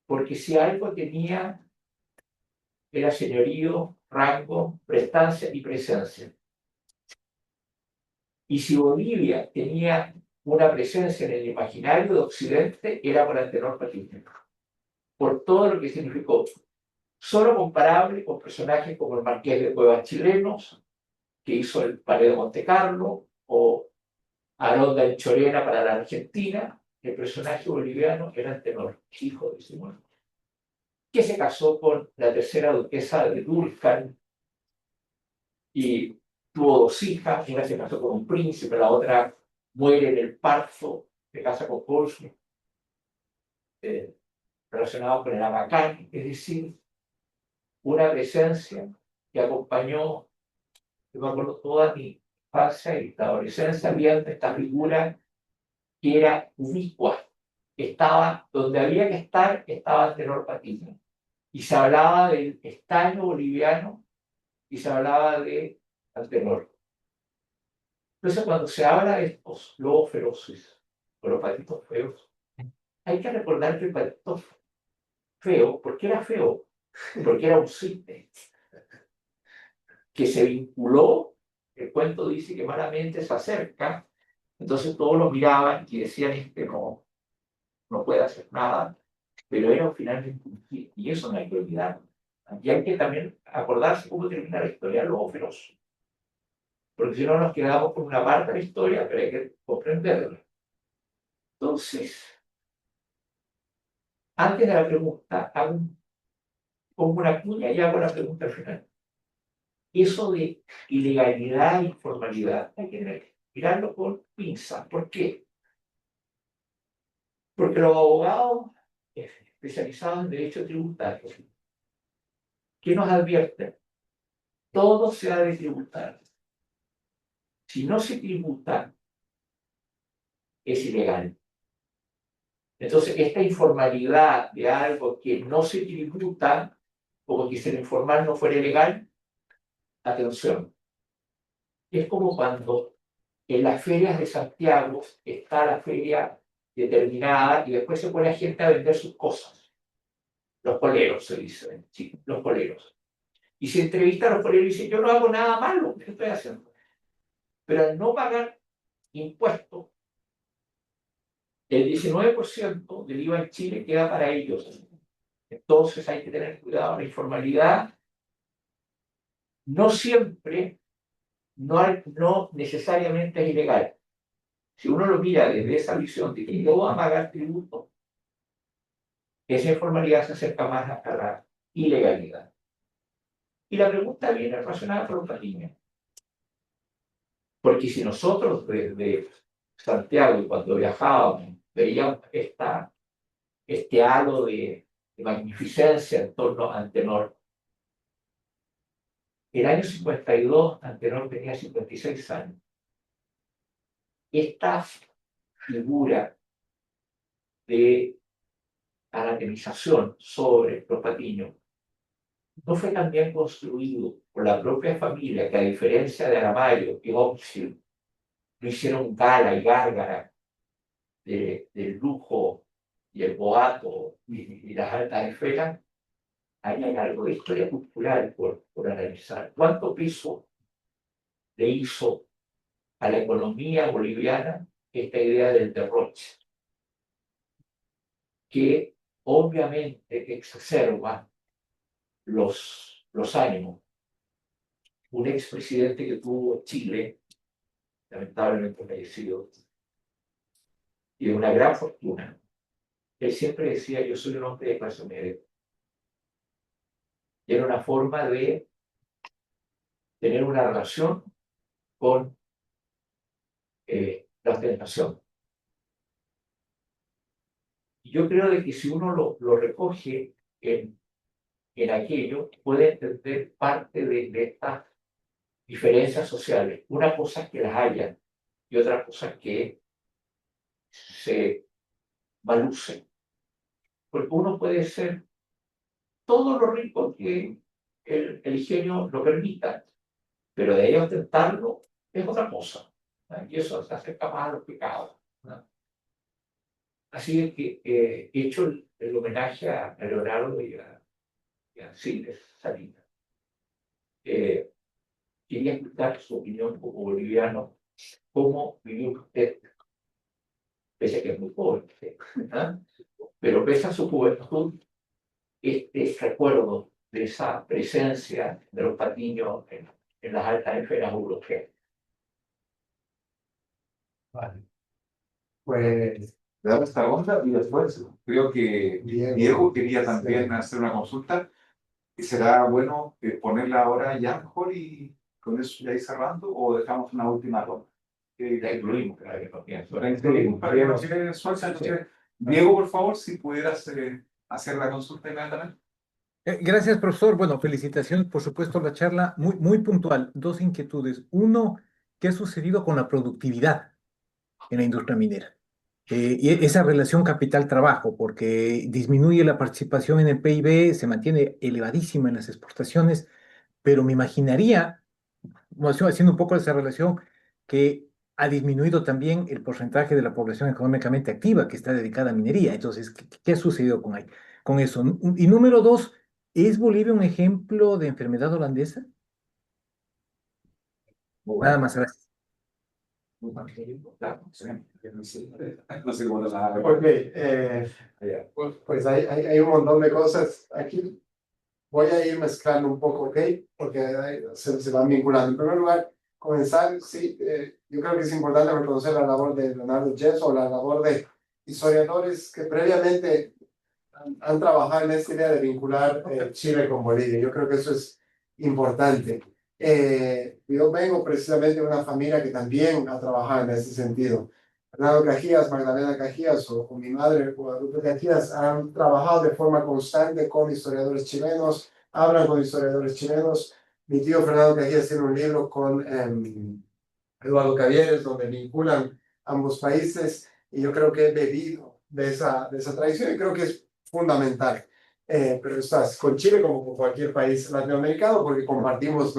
porque si algo tenía era señorío, rango, prestancia y presencia. Y si Bolivia tenía una presencia en el imaginario de Occidente, era por Antenor Patiño, por todo lo que significó, solo comparable con personajes como el Marqués de Cuevas chilenos, que hizo el Palais de Monte Carlo, o Aronda en Chorena para la Argentina. El personaje boliviano era Antenor, hijo de Simón, que se casó con la tercera duquesa de Durkheim y tuvo dos hijas. Una se casó con un príncipe, la otra muere en el parto, se casa con Goldsmith, relacionado con el Abacán, es decir, una presencia que acompañó, yo me acuerdo, toda mi infancia y la adolescencia, viendo esta figura que era ubicua, estaba donde había que estar, estaba Antenor Patiño. Y se hablaba del estaño boliviano y se hablaba de Antenor. Entonces, cuando se habla de estos lobos feroces o los patitos feos, hay que recordar que el patito feo, ¿por qué era feo? Porque era un cisne que se vinculó, el cuento dice que malamente se acerca, entonces todos lo miraban y decían, no puede hacer nada, pero era finalmente un cisne, y eso no hay que olvidar. Y hay que también acordarse cómo termina la historia del lobo feroz, porque si no nos quedamos con una parte de la historia, pero hay que comprenderla. Entonces, antes de la pregunta, pongo una cuña y hago la pregunta al final. Eso de ilegalidad e informalidad, hay que mirarlo con pinza. ¿Por qué? Porque los abogados especializados en derecho tributario, ¿qué nos advierten? Todo se ha de tributar. Si no se tributa, es ilegal. Entonces, esta informalidad de algo que no se tributa, como que si el informal no fuera ilegal, atención. Es como cuando en las ferias de Santiago está la feria determinada y después se pone a gente a vender sus cosas. Los poleros, se dice, sí, los poleros. Y se entrevista a los poleros y dice, yo no hago nada malo, ¿qué estoy haciendo? Pero al no pagar impuestos, el 19% del IVA en Chile queda para ellos. Entonces hay que tener cuidado. La informalidad no siempre, no necesariamente es ilegal. Si uno lo mira desde esa visión de que no va a pagar tributo, esa informalidad se acerca más a la ilegalidad. Y la pregunta viene relacionada con los niños. Porque si nosotros desde Santiago, y cuando viajábamos, veíamos este halo de magnificencia en torno a Antenor, el año 52, Antenor tenía 56 años. Esta figura de anatemización sobre los patiños no fue tan bien construido por la propia familia, que a diferencia de Aramayo y Oxford, no hicieron gala y gárgara del lujo y el boato y las altas esferas. Ahí hay algo de historia cultural por analizar. ¿Cuánto peso le hizo a la economía boliviana esta idea del derroche? Que obviamente exacerba los ánimos. Un expresidente que tuvo Chile, lamentablemente fallecido, y de una gran fortuna, él siempre decía, yo soy un hombre de clase media. Y era una forma de tener una relación con la ostentación. Y yo creo de que si uno lo recoge en aquello, puede entender parte de esta diferencias sociales. Una cosa es que las haya y otra cosa es que se balucen. Porque uno puede ser todo lo rico que el ingenio lo permita, pero de ahí a intentarlo es otra cosa, ¿no? Y eso se hace capaz a los pecados, ¿no? Así es que he hecho el homenaje a Leonardo y a Siles Salinas. Quería escuchar su opinión como boliviano, cómo vivió usted, pese a que es muy joven, ¿no? Pero pese a su juventud, este recuerdo de esa presencia de los patiños en las altas esferas europeas. Vale. Pues, Le damos esta ronda y después creo que Diego quería también hacer una consulta y será bueno ponerla ahora ya mejor y con eso ya ir cerrando o dejamos una última ronda. La incluimos, claro, que no pienso. La incluimos para que no llegue Suárez, no llegue. Diego, por favor, si pudieras hacer la consulta inmediatamente. Gracias, profesor. Bueno, felicitaciones, por supuesto, la charla muy puntual. Dos inquietudes. Uno, ¿qué ha sucedido con la productividad en la industria minera? Y esa relación capital-trabajo, porque disminuye la participación en el PIB, se mantiene elevadísima en las exportaciones, pero me imaginaría, bueno, haciendo un poco esa relación, que ha disminuido también el porcentaje de la población económicamente activa que está dedicada a minería. Entonces, ¿qué ha sucedido con eso? Y número dos, ¿es Bolivia un ejemplo de enfermedad holandesa? Nada más, gracias. No sé cómo lo sabe. ok, pues hay un montón de cosas. Aquí voy a ir mezclando un poco, ¿ok? Porque se van vinculando. En primer lugar, comenzar, sí, yo creo que es importante reconocer la labor de Leonardo Gesso, la labor de historiadores que previamente han trabajado en esta idea de vincular Chile con Bolivia. Yo creo que eso es importante. Yo vengo precisamente de una familia que también ha trabajado en ese sentido. Fernando Cajías, Magdalena Cajías o mi madre, Guadalupe Cajías, han trabajado de forma constante con historiadores chilenos, hablan con historiadores chilenos. Mi tío Fernando Cajías tiene un libro con Eduardo Cavieres, donde vinculan ambos países, y yo creo que he bebido de esa tradición y creo que es fundamental. Pero estás con Chile como con cualquier país latinoamericano porque compartimos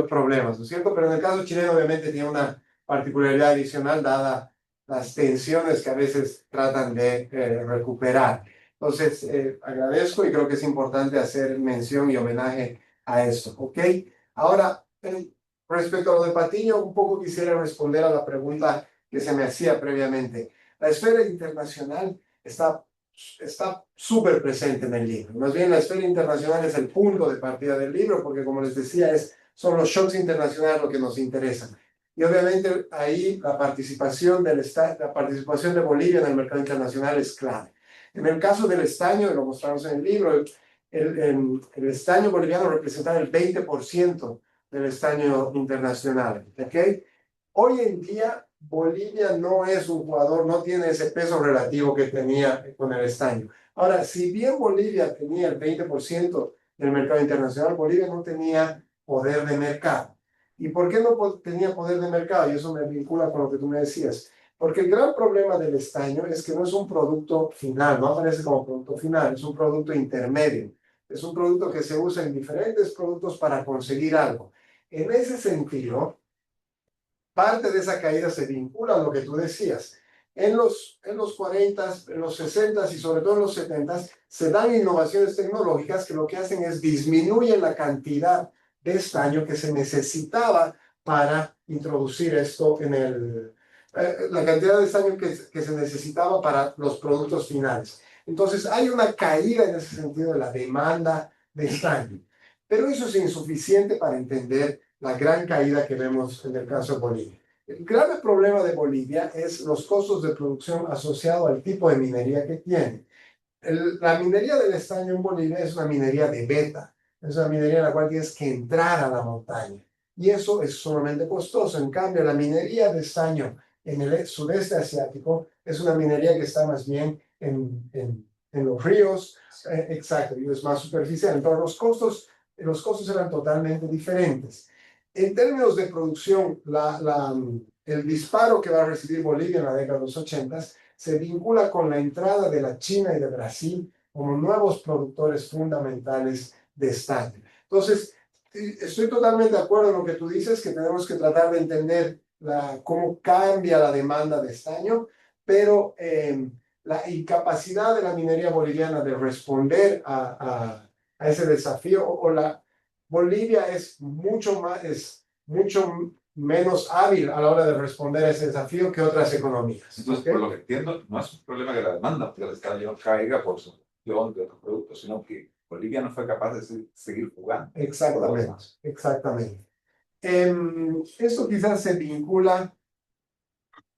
problemas, ¿no es cierto? Pero en el caso chileno obviamente tiene una particularidad adicional dada las tensiones que a veces tratan de recuperar. Entonces, agradezco y creo que es importante hacer mención y homenaje a esto, ¿ok? Ahora, respecto a lo de Patiño, un poco quisiera responder a la pregunta que se me hacía previamente. La esfera internacional está súper presente en el libro. Más bien, la esfera internacional es el punto de partida del libro, porque como les decía, son los shocks internacionales lo que nos interesan. Y obviamente ahí la participación de Bolivia en el mercado internacional es clave. En el caso del estaño, y lo mostramos en el libro, el estaño boliviano representa el 20% del estaño internacional. ¿Okay? Hoy en día, Bolivia no es un jugador, no tiene ese peso relativo que tenía con el estaño. Ahora, si bien Bolivia tenía el 20% del mercado internacional, Bolivia no tenía poder de mercado. ¿Y por qué no tenía poder de mercado? Y eso me vincula con lo que tú me decías. Porque el gran problema del estaño es que no es un producto final, no aparece como producto final, es un producto intermedio. Es un producto que se usa en diferentes productos para conseguir algo. En ese sentido, parte de esa caída se vincula a lo que tú decías. En los 40, en los 60 y sobre todo en los 70 se dan innovaciones tecnológicas que lo que hacen es disminuyen la cantidad de estaño que se necesitaba para introducir esto en la cantidad de estaño que se necesitaba para los productos finales. Entonces hay una caída en ese sentido de la demanda de estaño. Pero eso es insuficiente para entender la gran caída que vemos en el caso de Bolivia. El grave problema de Bolivia es los costos de producción asociados al tipo de minería que tiene. La minería del estaño en Bolivia es una minería de beta, es una minería en la cual tienes que entrar a la montaña y eso es sumamente costoso. En cambio, la minería de estaño en el sudeste asiático es una minería que está más bien en los ríos, exacto, y es más superficial. Entonces los costos eran totalmente diferentes. En términos de producción, el disparo que va a recibir Bolivia en la década de los 80 se vincula con la entrada de la China y de Brasil como nuevos productores fundamentales de estaño. Entonces, estoy totalmente de acuerdo en lo que tú dices, que tenemos que tratar de entender cómo cambia la demanda de estaño, pero la incapacidad de la minería boliviana de responder a ese desafío, Bolivia es mucho menos hábil a la hora de responder a ese desafío que otras economías. Entonces, ¿Okay? por lo que entiendo, no es un problema que la demanda del estaño caiga por su de otros productos, sino que Bolivia no fue capaz de seguir jugando. Exactamente, exactamente. Esto quizás se vincula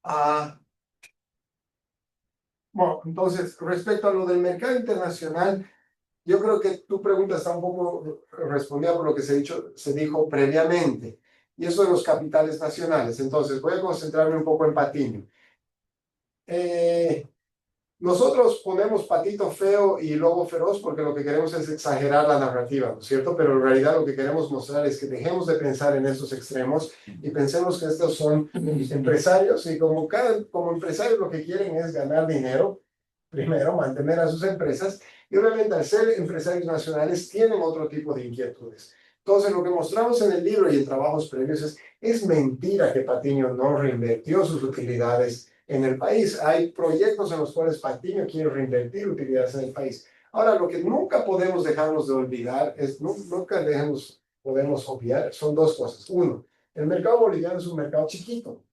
a... Bueno, entonces, respecto a lo del mercado internacional, yo creo que tu pregunta está un poco respondida por lo que se dijo previamente, y eso de los capitales nacionales. Entonces, voy a concentrarme un poco en Patiño. Nosotros ponemos patito feo y lobo feroz porque lo que queremos es exagerar la narrativa, ¿no es cierto? Pero en realidad lo que queremos mostrar es que dejemos de pensar en esos extremos y pensemos que estos son empresarios y como empresarios lo que quieren es ganar dinero, primero mantener a sus empresas y obviamente al ser empresarios nacionales tienen otro tipo de inquietudes. Entonces lo que mostramos en el libro y en trabajos previos es mentira que Patiño no reinvirtió sus utilidades en el país. Hay proyectos en los cuales Patiño quiere reinvertir utilidades en el país. Ahora, lo que nunca podemos dejarnos de olvidar podemos obviar, son dos cosas. Uno, el mercado boliviano es un mercado chiquito.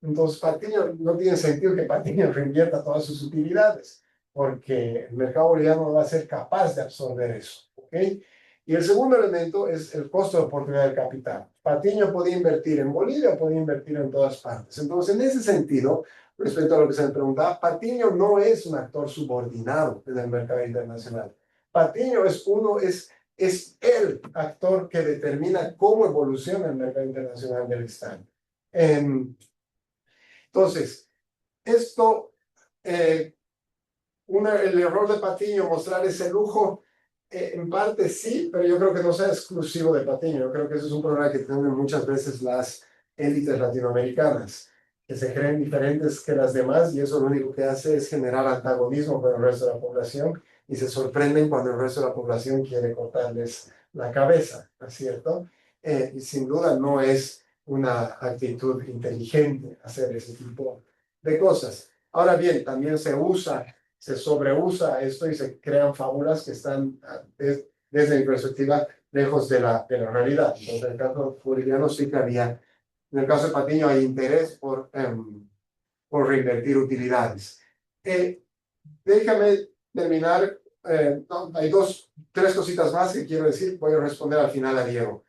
Entonces, Patiño, no tiene sentido que Patiño reinvierta todas sus utilidades, porque el mercado boliviano no va a ser capaz de absorber eso. ¿Ok? Y el segundo elemento es el costo de oportunidad del capital. Patiño podía invertir en Bolivia, podía invertir en todas partes. Entonces, en ese sentido, respecto a lo que se me preguntaba, Patiño no es un actor subordinado en el mercado internacional. Patiño es el actor que determina cómo evoluciona el mercado internacional del estaño. Entonces, el error de Patiño mostrar ese lujo, en parte sí, pero yo creo que no sea exclusivo de Patiño. Yo creo que ese es un problema que tienen muchas veces las élites latinoamericanas, que se creen diferentes que las demás y eso lo único que hace es generar antagonismo con el resto de la población y se sorprenden cuando el resto de la población quiere cortarles la cabeza, ¿no es cierto? Y sin duda no es una actitud inteligente hacer ese tipo de cosas. Ahora bien, también se sobreusa esto y se crean fábulas que están, desde mi perspectiva, lejos de la realidad. Entonces, en el caso boliviano sí que había, en el caso de Patiño hay interés por reinvertir utilidades. Déjame terminar, no, hay tres cositas más que quiero decir, voy a responder al final a Diego.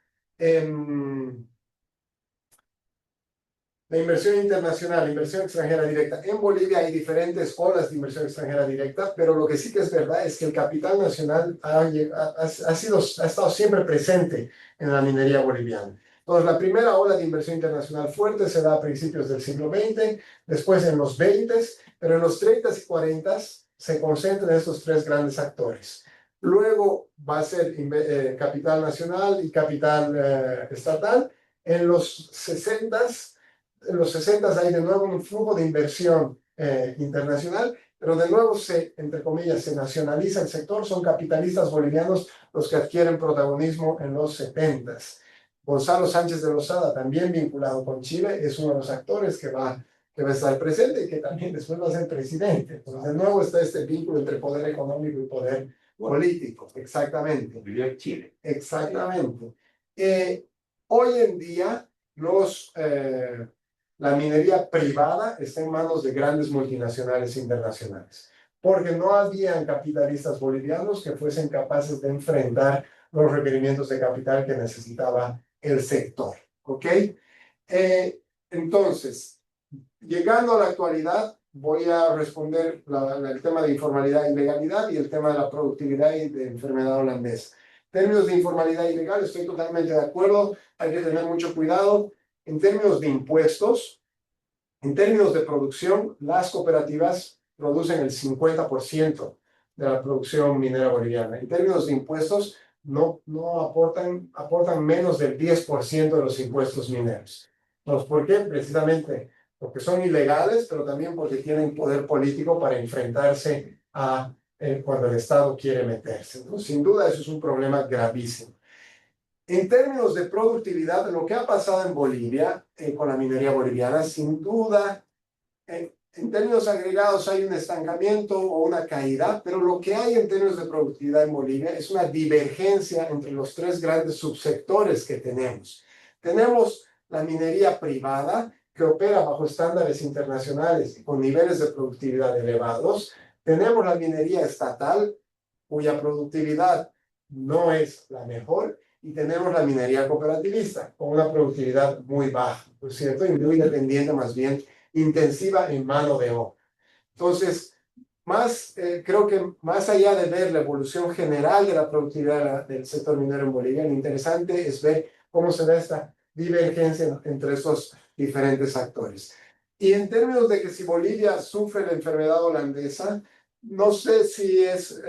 La inversión internacional, la inversión extranjera directa. En Bolivia hay diferentes olas de inversión extranjera directa, pero lo que sí que es verdad es que el capital nacional ha estado siempre presente en la minería boliviana. Entonces, la primera ola de inversión internacional fuerte se da a principios del siglo XX, después en los 20, pero en los 30 y 40 se concentran estos tres grandes actores. Luego va a ser capital nacional y capital estatal. En los 60 hay de nuevo un flujo de inversión internacional, pero de nuevo entre comillas, se nacionaliza el sector, son capitalistas bolivianos los que adquieren protagonismo en los 70. Gonzalo Sánchez de Lozada, también vinculado con Chile, es uno de los actores que va a estar presente y que también después va a ser presidente. Entonces, de nuevo está este vínculo entre poder económico y poder político. Exactamente. Vivió en Chile. Exactamente. Hoy en día, la minería privada está en manos de grandes multinacionales internacionales, porque no habían capitalistas bolivianos que fuesen capaces de enfrentar los requerimientos de capital que necesitaba el sector. ¿Ok? Entonces, llegando a la actualidad, voy a responder el tema de informalidad y legalidad y el tema de la productividad y de enfermedad holandesa. En términos de informalidad y legal, estoy totalmente de acuerdo, hay que tener mucho cuidado. En términos de impuestos, en términos de producción, las cooperativas producen el 50% de la producción minera boliviana. En términos de impuestos, no aportan menos del 10% de los impuestos mineros. Entonces, ¿por qué? Precisamente porque son ilegales, pero también porque tienen poder político para enfrentarse a cuando el Estado quiere meterse. Entonces, sin duda, eso es un problema gravísimo. En términos de productividad, lo que ha pasado en Bolivia, con la minería boliviana, sin duda, en términos agregados hay un estancamiento o una caída, pero lo que hay en términos de productividad en Bolivia es una divergencia entre los tres grandes subsectores que tenemos. Tenemos la minería privada, que opera bajo estándares internacionales y con niveles de productividad elevados. Tenemos la minería estatal, cuya productividad no es la mejor, y tenemos la minería cooperativista, con una productividad muy baja, ¿no es cierto? Y muy dependiente más bien intensiva en mano de obra. Entonces, creo que más allá de ver la evolución general de la productividad del sector minero en Bolivia, lo interesante es ver cómo se da esta divergencia entre esos diferentes actores. Y en términos de que si Bolivia sufre la enfermedad holandesa, no sé si es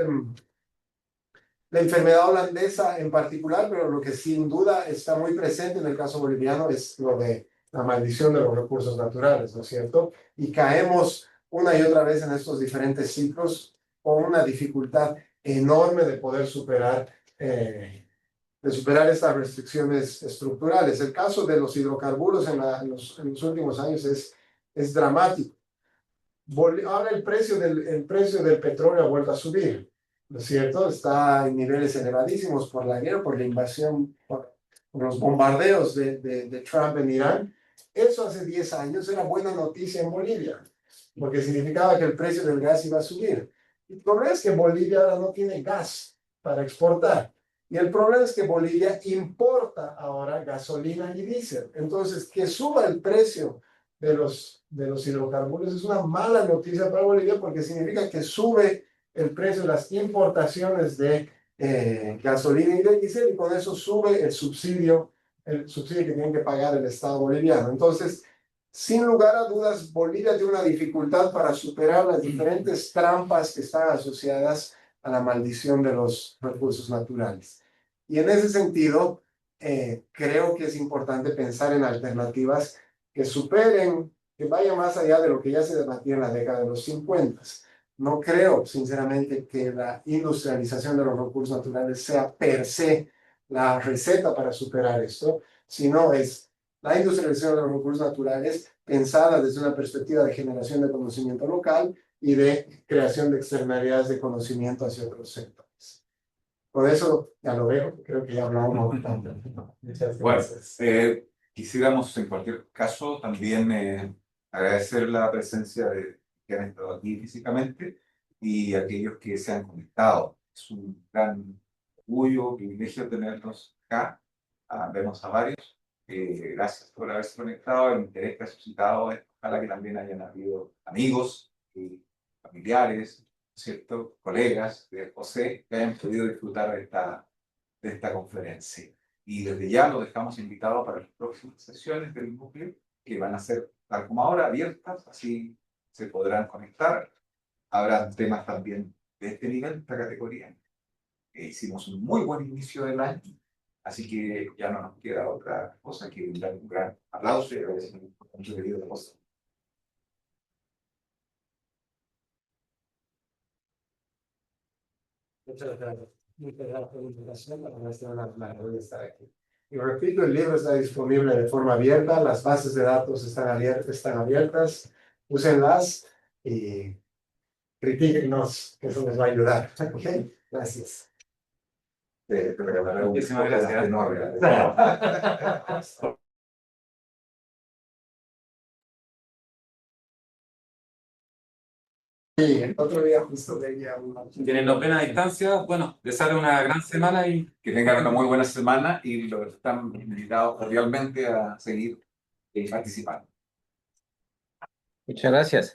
la enfermedad holandesa en particular, pero lo que sin duda está muy presente en el caso boliviano es lo de la maldición de los recursos naturales, ¿no es cierto? Y caemos una y otra vez en estos diferentes ciclos con una dificultad enorme de poder superar estas restricciones estructurales. El caso de los hidrocarburos en los últimos años es dramático. Ahora el precio del petróleo ha vuelto a subir, ¿no es cierto? Está en niveles elevadísimos por la guerra, por la invasión, por los bombardeos de Trump en Irán. Eso hace 10 años era buena noticia en Bolivia, porque significaba que el precio del gas iba a subir. El problema es que Bolivia ahora no tiene gas para exportar. Y el problema es que Bolivia importa ahora gasolina y diésel. Entonces, que suba el precio de los hidrocarburos es una mala noticia para Bolivia porque significa que sube el precio de las importaciones de gasolina y de diésel y con eso sube el subsidio que tiene que pagar el Estado boliviano. Entonces, sin lugar a dudas, Bolivia tiene una dificultad para superar las diferentes trampas que están asociadas a la maldición de los recursos naturales. Y en ese sentido, creo que es importante pensar en alternativas que superen, que vayan más allá de lo que ya se debatía en la década de los 50. No creo, sinceramente, que la industrialización de los recursos naturales sea per se la receta para superar esto, sino es la industrialización de los recursos naturales pensada desde una perspectiva de generación de conocimiento local y de creación de externalidades de conocimiento hacia otros sectores. Por eso ya lo veo, creo que ya hablamos bastante. Muchas Bueno, gracias. quisiéramos en cualquier caso también agradecer la presencia de que han estado aquí físicamente y aquellos que se han conectado. Es un gran orgullo, privilegio tenerlos acá. Vemos a varios. Gracias por haberse conectado, el interés que ha suscitado. Ojalá que también hayan habido amigos y familiares, ¿cierto? Colegas de José que hayan podido disfrutar de esta conferencia. Y desde ya lo dejamos invitado para las próximas sesiones del núcleo, que van a ser, tal como ahora, abiertas, así se podrán conectar. Habrá temas también de este nivel, de esta categoría. Hicimos un muy buen inicio del año, así que ya no nos queda otra cosa que dar un gran aplauso y agradecimiento por su querido José. Muchas gracias. Muchas gracias por la invitación. Para estar de estar aquí. Y repito, el libro está disponible de forma abierta, las bases de datos están abiertas, úsenlas y critíquenos, que eso nos va a ayudar. Okay. Gracias. Te regalaré Muchísimas gracias. Sí, el otro día justo veía una... Tienen la plena distancia, bueno, desearles una gran semana y Que tengan una muy buena semana y los están invitados cordialmente a seguir participando. Muchas gracias.